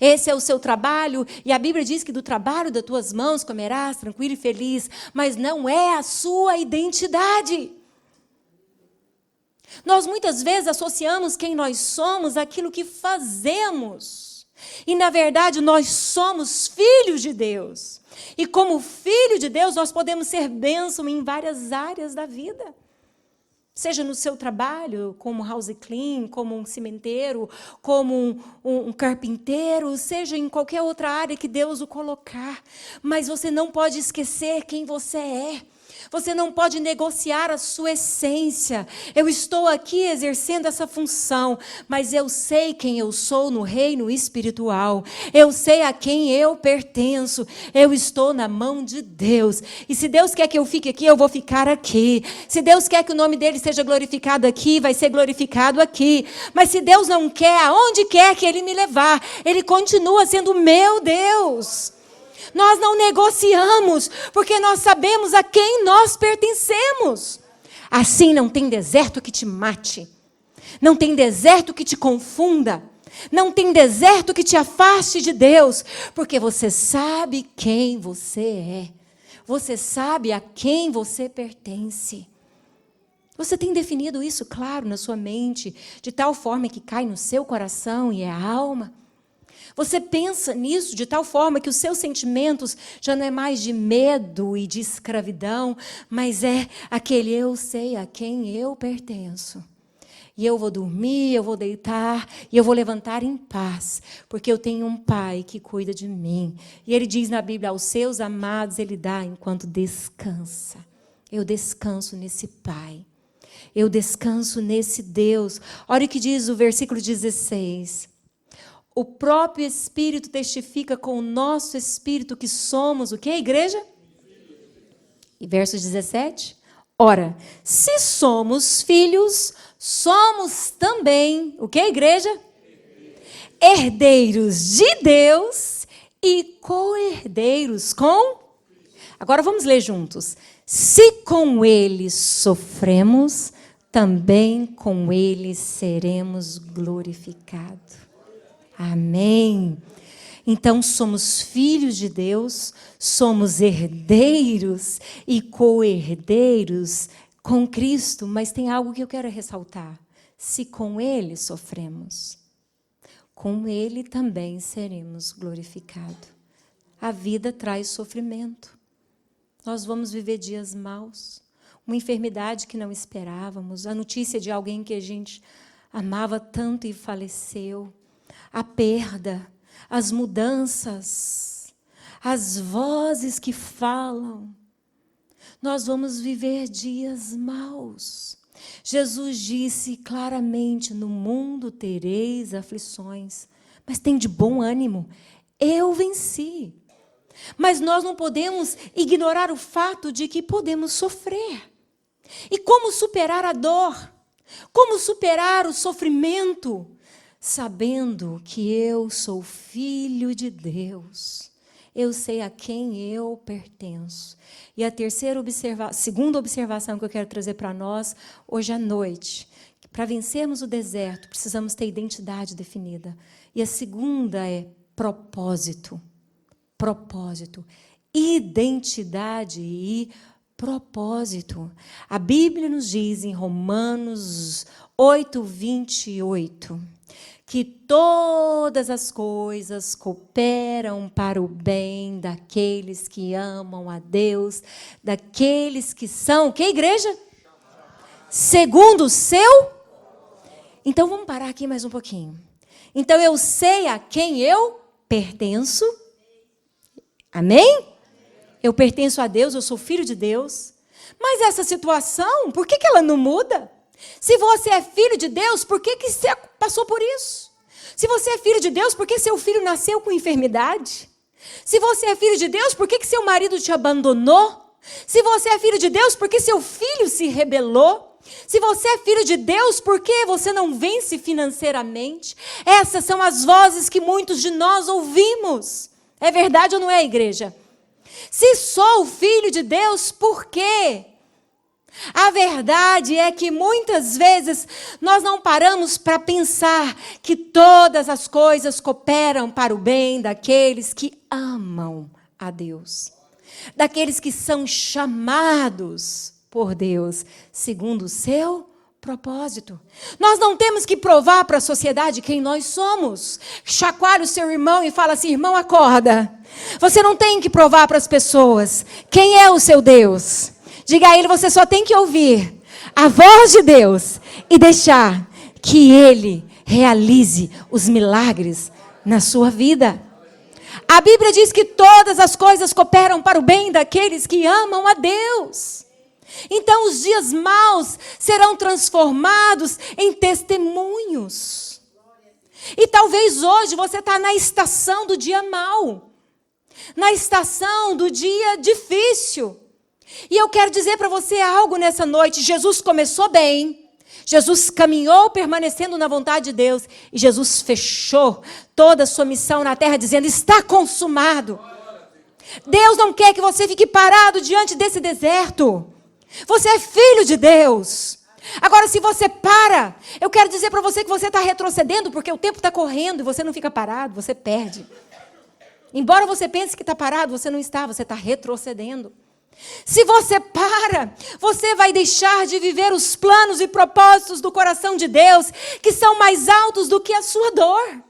Esse é o seu trabalho, e a Bíblia diz que do trabalho das tuas mãos comerás tranquilo e feliz, mas não é a sua identidade. Nós muitas vezes associamos quem nós somos àquilo que fazemos. E, na verdade, nós somos filhos de Deus. E como filho de Deus, nós podemos ser bênção em várias áreas da vida. Seja no seu trabalho, como house clean, como um cimenteiro, como um carpinteiro, seja em qualquer outra área que Deus o colocar. Mas você não pode esquecer quem você é. Você não pode negociar a sua essência. Eu estou aqui exercendo essa função, mas eu sei quem eu sou no reino espiritual. Eu sei a quem eu pertenço. Eu estou na mão de Deus. E se Deus quer que eu fique aqui, eu vou ficar aqui. Se Deus quer que o nome dele seja glorificado aqui, vai ser glorificado aqui. Mas se Deus não quer, aonde quer que ele me levar, ele continua sendo meu Deus. Nós não negociamos, porque nós sabemos a quem nós pertencemos. Assim não tem deserto que te mate. Não tem deserto que te confunda. Não tem deserto que te afaste de Deus. Porque você sabe quem você é. Você sabe a quem você pertence. Você tem definido isso, claro, na sua mente, de tal forma que cai no seu coração e é a alma. Você pensa nisso de tal forma que os seus sentimentos já não é mais de medo e de escravidão, mas é aquele eu sei a quem eu pertenço. E eu vou dormir, eu vou deitar e eu vou levantar em paz, porque eu tenho um Pai que cuida de mim. E Ele diz na Bíblia, aos seus amados Ele dá enquanto descansa. Eu descanso nesse Pai. Eu descanso nesse Deus. Olha o que diz o versículo 16. O próprio Espírito testifica com o nosso Espírito que somos o quê, igreja? E verso 17. Ora, se somos filhos, somos também, o quê, igreja? Herdeiros de Deus e co-herdeiros com... Agora vamos ler juntos. Se com Ele sofremos, também com Ele seremos glorificados. Amém. Então somos filhos de Deus, somos herdeiros e co-herdeiros com Cristo, mas tem algo que eu quero ressaltar. Se com Ele sofremos, com Ele também seremos glorificados. A vida traz sofrimento. Nós vamos viver dias maus, uma enfermidade que não esperávamos, a notícia de alguém que a gente amava tanto e faleceu. A perda, as mudanças, as vozes que falam. Nós vamos viver dias maus. Jesus disse claramente, no mundo tereis aflições, mas tem de bom ânimo, eu venci. Mas nós não podemos ignorar o fato de que podemos sofrer. E como superar a dor? Como superar o sofrimento? Sabendo que eu sou filho de Deus, eu sei a quem eu pertenço. E a segunda observação que eu quero trazer para nós hoje à noite, que para vencermos o deserto, precisamos ter identidade definida. E a segunda é propósito. Propósito. Identidade e propósito. A Bíblia nos diz em Romanos 8:28, que todas as coisas cooperam para o bem daqueles que amam a Deus, daqueles que são, que igreja? Segundo o seu? Então vamos parar aqui mais um pouquinho. Então eu sei a quem eu pertenço. Amém? Eu pertenço a Deus, eu sou filho de Deus. Mas essa situação, por que ela não muda? Se você é filho de Deus, por que você passou por isso? Se você é filho de Deus, por que seu filho nasceu com enfermidade? Se você é filho de Deus, por que seu marido te abandonou? Se você é filho de Deus, por que seu filho se rebelou? Se você é filho de Deus, por que você não vence financeiramente? Essas são as vozes que muitos de nós ouvimos. É verdade ou não é, igreja? Se sou filho de Deus, por quê? A verdade é que muitas vezes nós não paramos para pensar que todas as coisas cooperam para o bem daqueles que amam a Deus, daqueles que são chamados por Deus, segundo o seu propósito. Nós não temos que provar para a sociedade quem nós somos. Chacoalha o seu irmão e fala assim: irmão, acorda. Você não tem que provar para as pessoas quem é o seu Deus. Diga a ele, você só tem que ouvir a voz de Deus e deixar que Ele realize os milagres na sua vida. A Bíblia diz que todas as coisas cooperam para o bem daqueles que amam a Deus. Então os dias maus serão transformados em testemunhos. E talvez hoje você está na estação do dia mau, na estação do dia difícil. E eu quero dizer para você algo nessa noite. Jesus começou bem, Jesus caminhou permanecendo na vontade de Deus, e Jesus fechou toda a sua missão na terra dizendo: está consumado. Deus não quer que você fique parado diante desse deserto. Você é filho de Deus. Agora, se você para, eu quero dizer para você que você está retrocedendo, porque o tempo está correndo e você não fica parado, você perde. Embora você pense que está parado, você não está, você está retrocedendo. Se você para, você vai deixar de viver os planos e propósitos do coração de Deus, que são mais altos do que a sua dor,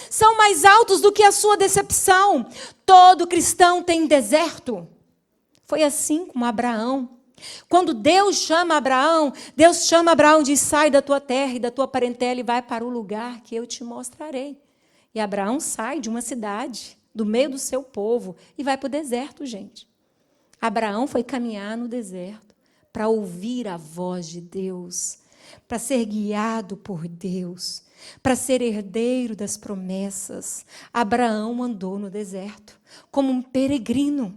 são mais altos do que a sua decepção. Todo cristão tem deserto. Foi assim com Abraão. Quando Deus chama Abraão e diz: sai da tua terra e da tua parentela e vai para o lugar que eu te mostrarei. E Abraão sai de uma cidade, do meio do seu povo, e vai para o deserto, gente. Abraão foi caminhar no deserto para ouvir a voz de Deus, para ser guiado por Deus, para ser herdeiro das promessas. Abraão andou no deserto como um peregrino.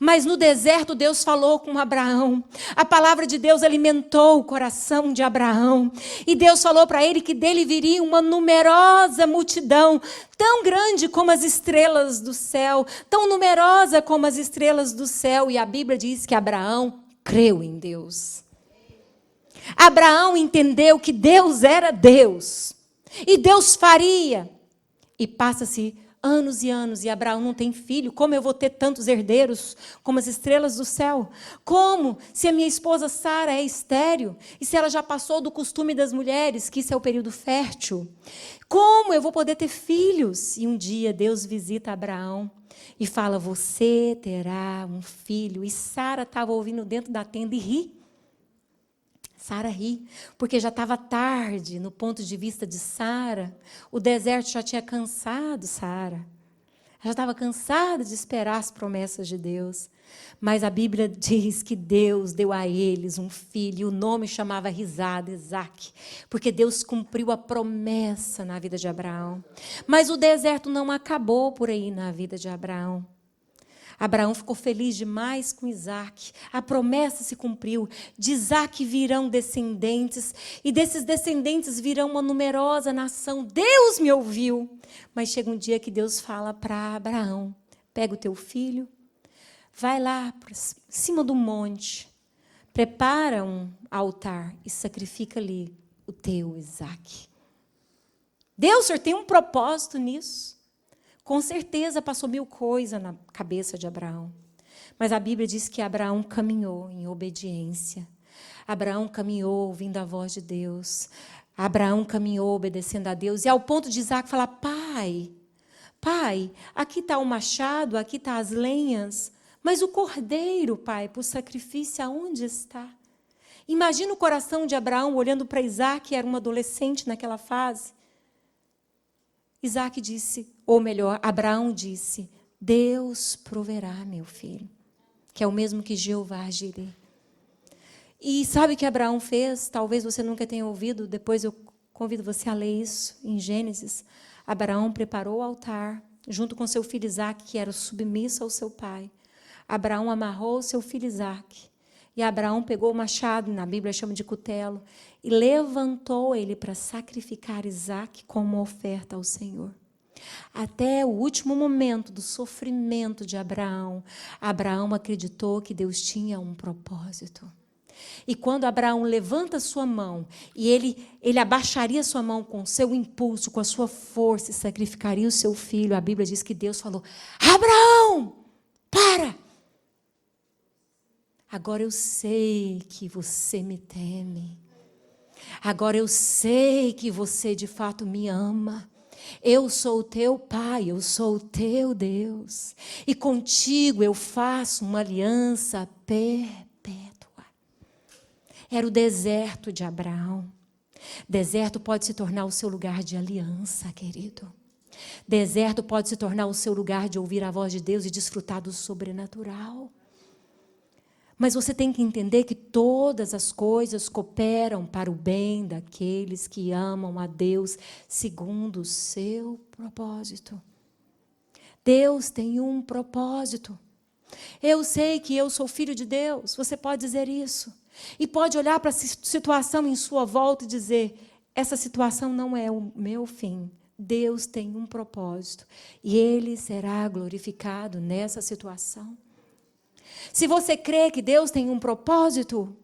Mas no deserto Deus falou com Abraão. A palavra de Deus alimentou o coração de Abraão. E Deus falou para ele que dele viria uma numerosa multidão, tão grande como as estrelas do céu, tão numerosa como as estrelas do céu. E a Bíblia diz que Abraão creu em Deus. Abraão entendeu que Deus era Deus. E Deus faria. E passa-se anos e anos, e Abraão não tem filho. Como eu vou ter tantos herdeiros como as estrelas do céu? Como? Se a minha esposa Sara é estéril, e se ela já passou do costume das mulheres, que isso é o período fértil? Como eu vou poder ter filhos? E um dia Deus visita Abraão e fala: você terá um filho. E Sara estava ouvindo dentro da tenda e ri. Sara ri, porque já estava tarde, no ponto de vista de Sara. O deserto já tinha cansado Sara. Ela já estava cansada de esperar as promessas de Deus. Mas a Bíblia diz que Deus deu a eles um filho, e o nome chamava risada, Isaque, porque Deus cumpriu a promessa na vida de Abraão. Mas o deserto não acabou por aí na vida de Abraão. Abraão ficou feliz demais com Isaque. A promessa se cumpriu. De Isaque virão descendentes, e desses descendentes virão uma numerosa nação. Deus me ouviu. Mas chega um dia que Deus fala para Abraão: pega o teu filho, vai lá para cima do monte, prepara um altar e sacrifica ali o teu Isaque. Deus, o Senhor tem um propósito nisso. Com certeza passou mil coisas na cabeça de Abraão. Mas a Bíblia diz que Abraão caminhou em obediência. Abraão caminhou ouvindo a voz de Deus. Abraão caminhou obedecendo a Deus. E ao ponto de Isaque falar: pai, aqui está o machado, aqui está as lenhas. Mas o cordeiro, pai, para o sacrifício, aonde está? Imagina o coração de Abraão olhando para Isaque, que era um adolescente naquela fase. Isaque disse, ou melhor, Abraão disse: Deus proverá, meu filho, que é o mesmo que Jeová Jireh. E sabe o que Abraão fez? Talvez você nunca tenha ouvido, depois eu convido você a ler isso em Gênesis. Abraão preparou o altar, junto com seu filho Isaque, que era submisso ao seu pai. Abraão amarrou seu filho Isaque, e Abraão pegou o machado, na Bíblia chama de cutelo, e levantou ele para sacrificar Isaque como oferta ao Senhor. Até o último momento do sofrimento de Abraão, Abraão acreditou que Deus tinha um propósito. E quando Abraão levanta sua mão, e ele abaixaria sua mão com seu impulso, com a sua força, e sacrificaria o seu filho, a Bíblia diz que Deus falou: Abraão, para! Agora eu sei que você me teme. Agora eu sei que você de fato me ama. Eu sou o teu pai, eu sou o teu Deus. E contigo eu faço uma aliança perpétua. Era o deserto de Abraão. Deserto pode se tornar o seu lugar de aliança, querido. Deserto pode se tornar o seu lugar de ouvir a voz de Deus e desfrutar do sobrenatural. Mas você tem que entender que todas as coisas cooperam para o bem daqueles que amam a Deus segundo o seu propósito. Deus tem um propósito. Eu sei que eu sou filho de Deus, você pode dizer isso. E pode olhar para a situação em sua volta e dizer, essa situação não é o meu fim. Deus tem um propósito e Ele será glorificado nessa situação. Se você crê que Deus tem um propósito,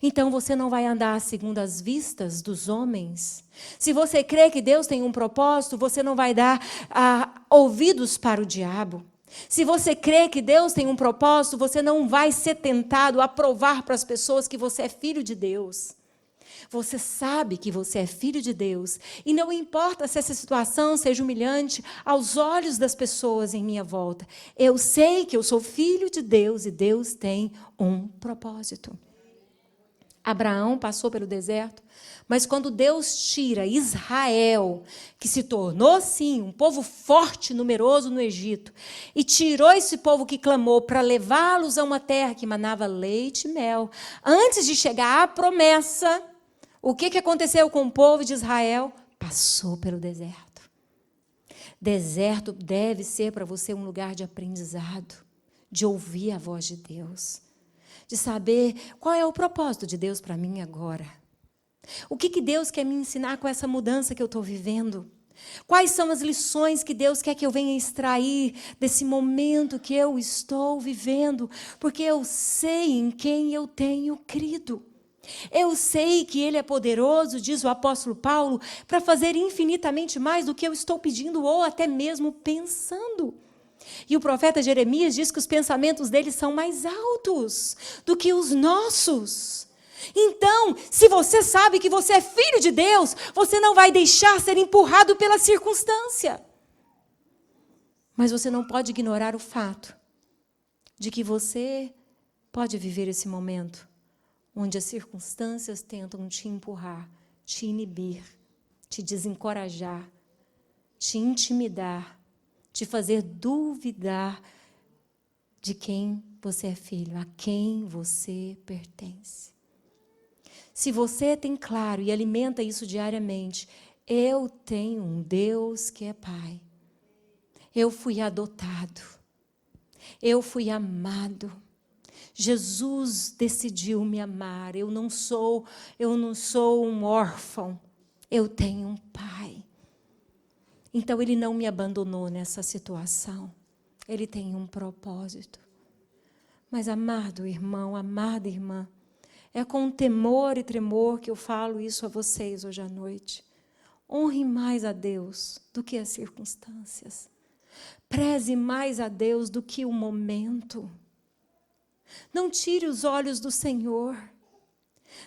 então você não vai andar segundo as vistas dos homens. Se você crê que Deus tem um propósito, você não vai dar ouvidos para o diabo. Se você crê que Deus tem um propósito, você não vai ser tentado a provar para as pessoas que você é filho de Deus. Você sabe que você é filho de Deus. E não importa se essa situação seja humilhante aos olhos das pessoas em minha volta. Eu sei que eu sou filho de Deus e Deus tem um propósito. Abraão passou pelo deserto, mas quando Deus tira Israel, que se tornou, sim, um povo forte, numeroso no Egito, e tirou esse povo que clamou para levá-los a uma terra que manava leite e mel, antes de chegar à promessa, o que aconteceu com o povo de Israel? Passou pelo deserto. Deserto deve ser para você um lugar de aprendizado, de ouvir a voz de Deus, de saber qual é o propósito de Deus para mim agora. O que Deus quer me ensinar com essa mudança que eu estou vivendo? Quais são as lições que Deus quer que eu venha extrair desse momento que eu estou vivendo? Porque eu sei em quem eu tenho crido. Eu sei que Ele é poderoso, diz o apóstolo Paulo, para fazer infinitamente mais do que eu estou pedindo ou até mesmo pensando. E o profeta Jeremias diz que os pensamentos dele são mais altos do que os nossos. Então, se você sabe que você é filho de Deus, você não vai deixar ser empurrado pela circunstância. Mas você não pode ignorar o fato de que você pode viver esse momento onde as circunstâncias tentam te empurrar, te inibir, te desencorajar, te intimidar, te fazer duvidar de quem você é filho, a quem você pertence. Se você tem claro e alimenta isso diariamente, eu tenho um Deus que é Pai. Eu fui adotado. Eu fui amado. Jesus decidiu me amar. Eu não sou um órfão. Eu tenho um Pai. Então, Ele não me abandonou nessa situação. Ele tem um propósito. Mas, amado irmão, amada irmã, é com temor e tremor que eu falo isso a vocês hoje à noite. Honre mais a Deus do que as circunstâncias. Preze mais a Deus do que o momento. Não tire os olhos do Senhor.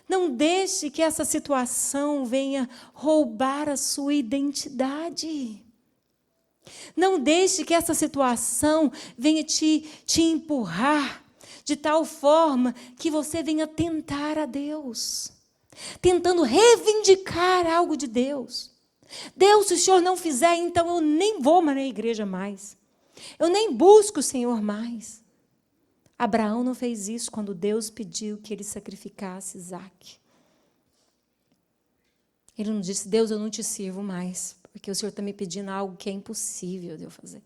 Não deixe que essa situação venha roubar a sua identidade. Não deixe que essa situação venha te empurrar de tal forma que você venha tentar a Deus, tentando reivindicar algo de Deus. Deus, se o Senhor não fizer, então eu nem vou mais na igreja mais. Eu nem busco o Senhor mais. Abraão não fez isso quando Deus pediu que ele sacrificasse Isaque. Ele não disse, Deus, eu não te sirvo mais, porque o Senhor está me pedindo algo que é impossível de eu fazer.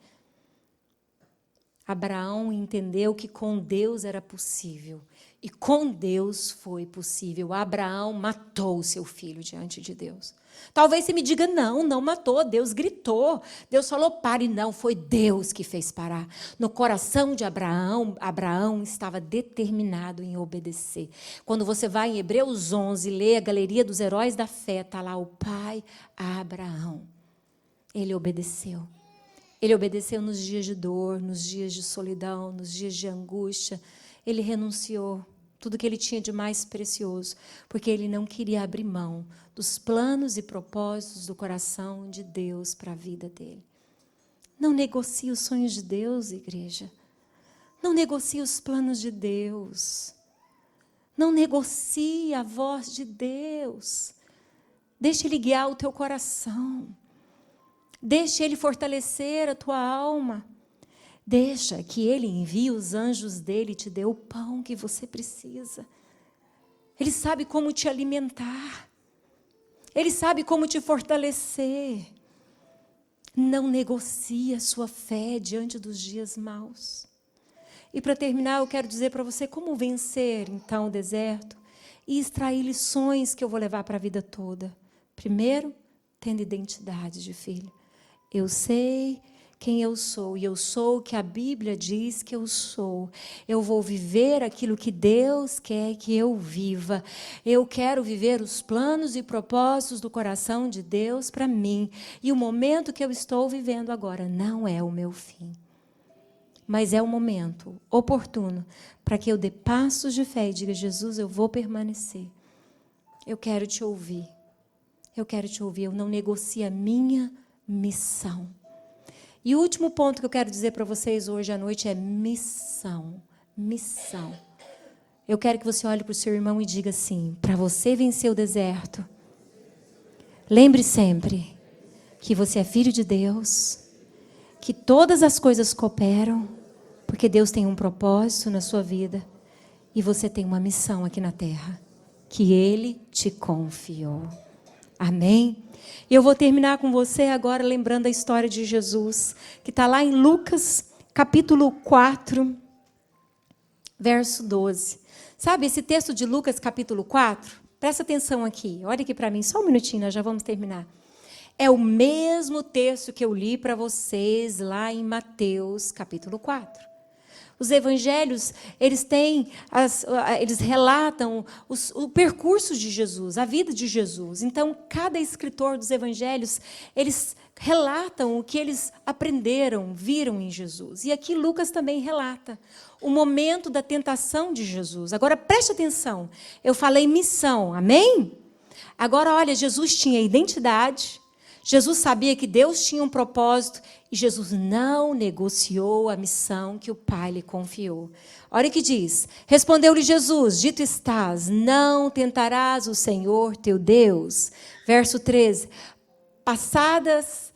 Abraão entendeu que com Deus era possível. E com Deus foi possível. Abraão matou o seu filho diante de Deus. Talvez você me diga, não matou. Deus gritou. Deus falou, pare. Não, foi Deus que fez parar. No coração de Abraão estava determinado em obedecer. Quando você vai em Hebreus 11, lê a galeria dos heróis da fé, está lá o pai Abraão. Ele obedeceu. Ele obedeceu nos dias de dor, nos dias de solidão, nos dias de angústia. Ele renunciou tudo que ele tinha de mais precioso, porque ele não queria abrir mão dos planos e propósitos do coração de Deus para a vida dele. Não negocie os sonhos de Deus, igreja. Não negocie os planos de Deus. Não negocie a voz de Deus. Deixe Ele guiar o teu coração. Deixa Ele fortalecer a tua alma. Deixa que Ele envie os anjos dele e te dê o pão que você precisa. Ele sabe como te alimentar. Ele sabe como te fortalecer. Não negocie a sua fé diante dos dias maus. E para terminar, eu quero dizer para você como vencer, então, o deserto e extrair lições que eu vou levar para a vida toda. Primeiro, tendo identidade de filho. Eu sei quem eu sou, e eu sou o que a Bíblia diz que eu sou. Eu vou viver aquilo que Deus quer que eu viva. Eu quero viver os planos e propósitos do coração de Deus para mim. E o momento que eu estou vivendo agora não é o meu fim. Mas é o momento oportuno para que eu dê passos de fé e diga: Jesus, eu vou permanecer. Eu quero te ouvir. Eu quero te ouvir. Eu não negocio a minha missão. E o último ponto que eu quero dizer para vocês hoje à noite é missão. Missão. Eu quero que você olhe para o seu irmão e diga assim: para você vencer o deserto, lembre sempre que você é filho de Deus, que todas as coisas cooperam, porque Deus tem um propósito na sua vida e você tem uma missão aqui na terra, que Ele te confiou. Amém? E eu vou terminar com você agora lembrando a história de Jesus, que está lá em Lucas, capítulo 4, verso 12. Sabe, esse texto de Lucas, capítulo 4, presta atenção aqui, olha aqui para mim, só um minutinho, nós já vamos terminar. É o mesmo texto que eu li para vocês lá em Mateus, capítulo 4. Os evangelhos, eles relatam o percurso de Jesus, a vida de Jesus. Então, cada escritor dos evangelhos, eles relatam o que eles aprenderam, viram em Jesus. E aqui Lucas também relata o momento da tentação de Jesus. Agora, preste atenção, eu falei missão, amém? Agora, olha, Jesus tinha identidade, Jesus sabia que Deus tinha um propósito e Jesus não negociou a missão que o Pai lhe confiou. Olha o que diz. Respondeu-lhe Jesus: dito estás, não tentarás o Senhor teu Deus. Verso 13. Passadas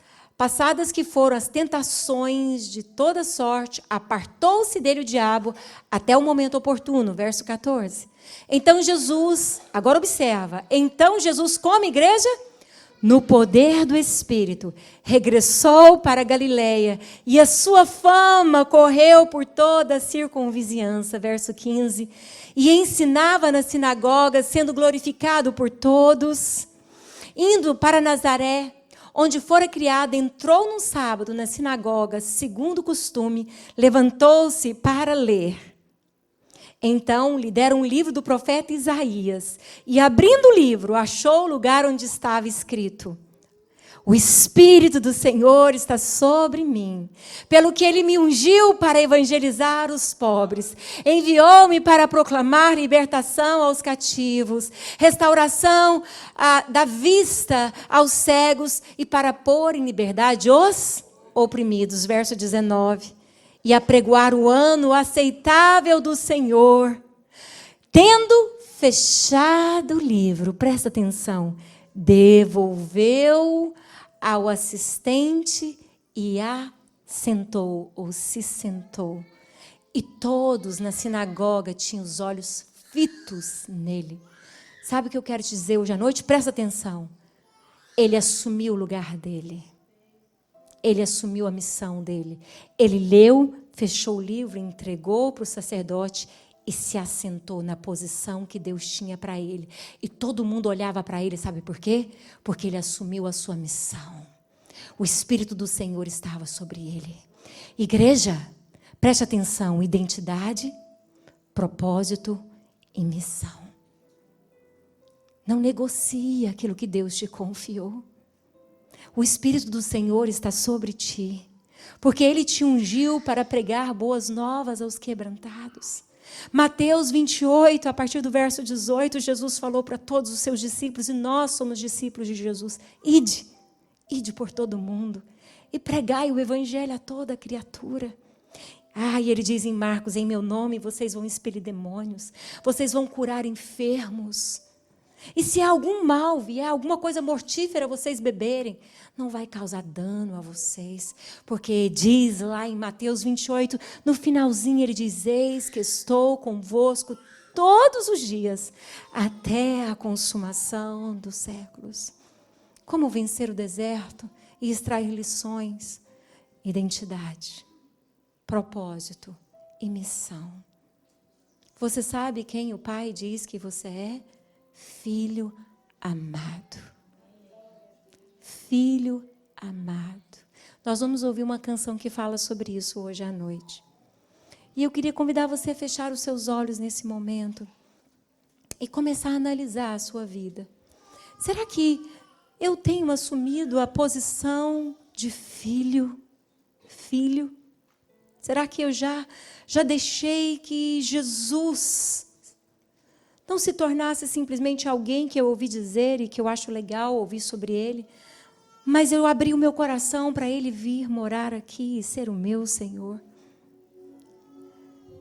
que foram as tentações de toda sorte, apartou-se dele o diabo até o momento oportuno. Verso 14. Então Jesus, agora observa, então Jesus, como igreja, no poder do Espírito, regressou para a Galileia, e a sua fama correu por toda a circunvizinhança. Verso 15. E ensinava nas sinagogas, sendo glorificado por todos. Indo para Nazaré, onde fora criado, entrou num sábado na sinagoga, segundo o costume, levantou-se para ler. Então lhe deram um livro do profeta Isaías, e abrindo o livro, achou o lugar onde estava escrito: o Espírito do Senhor está sobre mim, pelo que Ele me ungiu para evangelizar os pobres, enviou-me para proclamar libertação aos cativos, restauração da vista aos cegos e para pôr em liberdade os oprimidos. Verso 19. E apregoar o ano aceitável do Senhor. Tendo fechado o livro, presta atenção, devolveu ao assistente e assentou, ou se sentou. E todos na sinagoga tinham os olhos fitos nele. Sabe o que eu quero te dizer hoje à noite? Presta atenção. Ele assumiu o lugar dele. Ele assumiu a missão dele. Ele leu, fechou o livro, entregou para o sacerdote e se assentou na posição que Deus tinha para ele. E todo mundo olhava para ele, sabe por quê? Porque ele assumiu a sua missão. O Espírito do Senhor estava sobre ele. Igreja, preste atenção, identidade, propósito e missão. Não negocie aquilo que Deus te confiou. O Espírito do Senhor está sobre ti, porque Ele te ungiu para pregar boas novas aos quebrantados. Mateus 28, a partir do verso 18, Jesus falou para todos os seus discípulos, e nós somos discípulos de Jesus: ide por todo mundo e pregai o evangelho a toda criatura. E ele diz em Marcos: em meu nome vocês vão expelir demônios, vocês vão curar enfermos. E se algum mal vier, alguma coisa mortífera vocês beberem, não vai causar dano a vocês. Porque diz lá em Mateus 28, no finalzinho ele diz: eis que estou convosco todos os dias, até a consumação dos séculos. Como vencer o deserto e extrair lições? Identidade, propósito e missão. Você sabe quem o Pai diz que você é? Filho amado. Filho amado. Nós vamos ouvir uma canção que fala sobre isso hoje à noite. E eu queria convidar você a fechar os seus olhos nesse momento e começar a analisar a sua vida. Será que eu tenho assumido a posição de filho? Filho? Será que eu já deixei que Jesus não se tornasse simplesmente alguém que eu ouvi dizer e que eu acho legal ouvir sobre ele, mas eu abri o meu coração para ele vir morar aqui e ser o meu Senhor?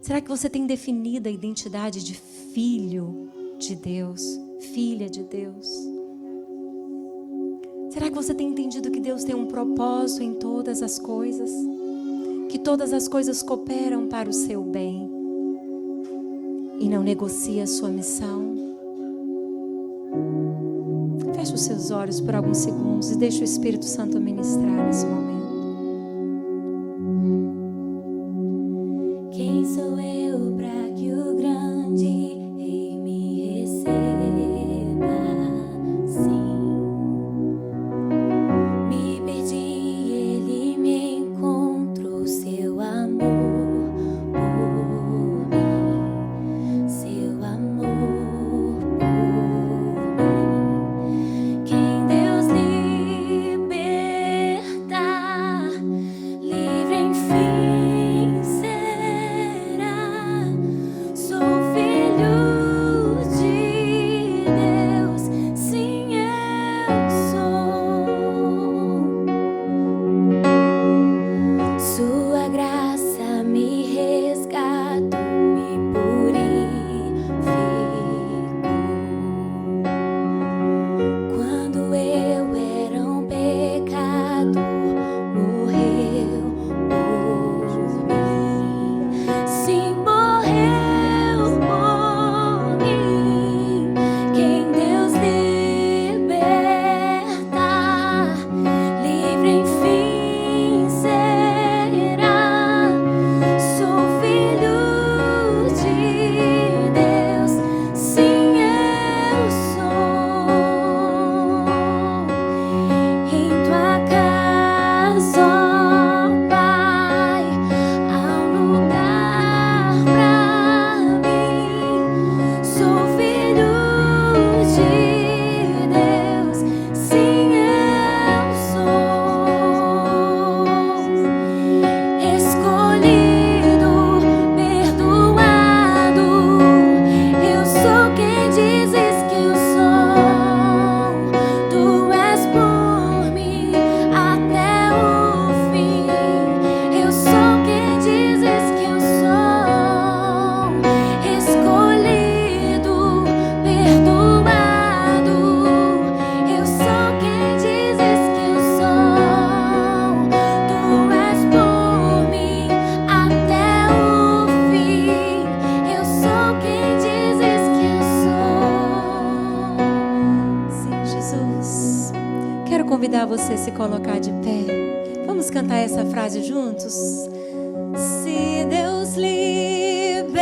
Será que você tem definido a identidade de filho de Deus, filha de Deus? Será que você tem entendido que Deus tem um propósito em todas as coisas? Que todas as coisas cooperam para o seu bem e não negocia a sua missão? Feche os seus olhos por alguns segundos e deixe o Espírito Santo ministrar nesse momento. Quem sou eu para que o grande Rei me receba? Sim, me perdi, ele me encontrou, seu amor por mim, seu amor por mim. Quem Deus liberta, livre enfim será. Sou filho de Deus, sim eu sou. Sua graça me resgatou, me purificou. Quando eu era um pecador, morreu por mim. Sim, morreu por mim. Quem Deus liberta, livre enfim será. Sou filho de Deus, sim eu sou. Em tua casa, ó Pai, há um lugar pra mim. Sou filho de Deus, sim eu sou. Escolhido, perdoado, eu sou quem dizes que eu sou. Tu és por mim até o fim. Eu sou quem dizes que eu sou. Escolhido, perdoado, eu sou quem dizes que eu sou. Tu és por mim até o fim. Eu sou quem dizes que eu sou. Sim, Jesus. Quero convidar você a se colocar de pé. Vamos cantar essa frase juntos? Se Deus liberta,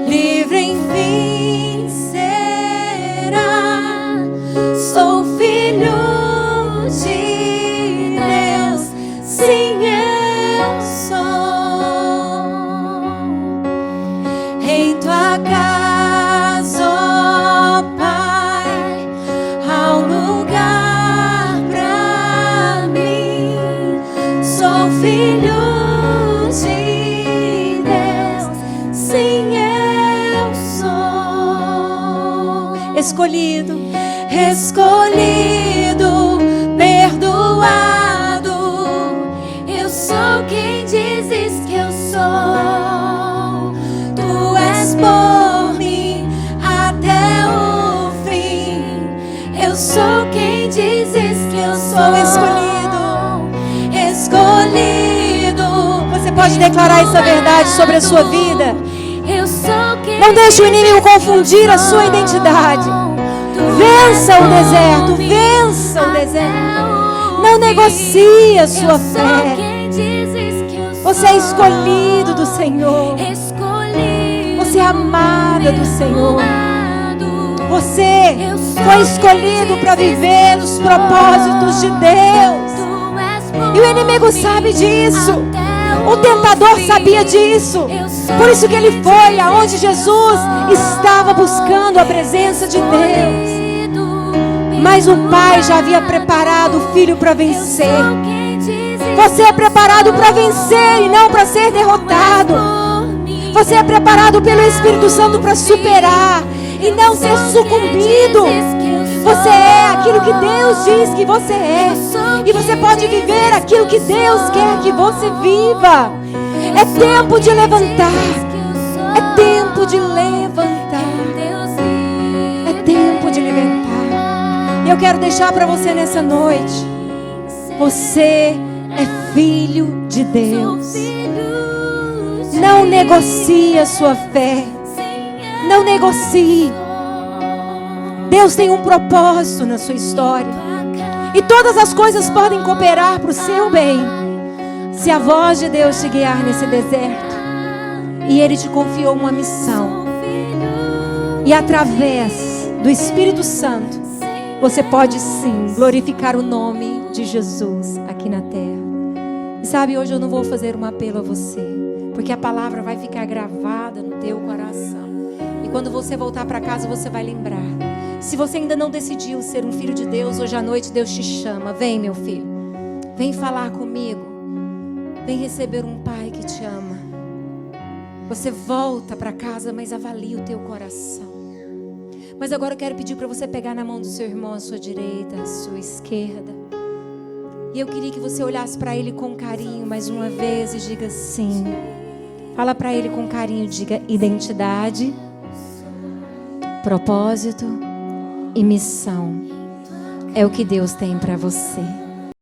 livre enfim será. Sou filho de Deus, sim eu sou. Em tua casa, ó Pai, há um lugar pra mim. Sou filho de Deus, sim eu sou. Escolhido, escolhido, perdoado, Eu sou quem dizes que eu sou. tu és por mim pode declarar essa verdade sobre a sua vida? Eu sou quem Não deixe o inimigo confundir a sua identidade. Vença o deserto, vença o deserto. Não negocie a sua fé. Você é escolhido do Senhor. Você é amada do Senhor. Você foi escolhido para viver nos propósitos de Deus. E o inimigo sabe disso. O tentador sabia disso. Por isso que ele foi aonde Jesus estava buscando a presença de Deus. Mas o Pai já havia preparado o Filho para vencer. Você é preparado para vencer e não para ser derrotado. Você é preparado pelo Espírito Santo para superar e não ser sucumbido. Você é aquilo que Deus diz que você é. E você pode viver aquilo que Deus quer que você viva. É tempo de levantar. É tempo de levantar. É tempo de levantar. E eu quero deixar para você nessa noite. Você é filho de Deus. Não negocie a sua fé. Não negocie. Deus tem um propósito na sua história. E todas as coisas podem cooperar para o seu bem. Se a voz de Deus te guiar nesse deserto. E Ele te confiou uma missão. E através do Espírito Santo, você pode sim glorificar o nome de Jesus aqui na terra. E sabe, hoje eu não vou fazer um apelo a você. Porque a palavra vai ficar gravada no teu coração. E quando você voltar para casa, você vai lembrar. Se você ainda não decidiu ser um filho de Deus, hoje à noite Deus te chama. Vem, meu filho. Vem falar comigo. Vem receber um pai que te ama. Você volta para casa, mas avalia o teu coração. Mas agora eu quero pedir para você pegar na mão do seu irmão à sua direita, à sua esquerda. E eu queria que você olhasse para ele com carinho mais uma vez e diga sim. Fala para ele com carinho, diga identidade, propósito e missão. É o que Deus tem para você.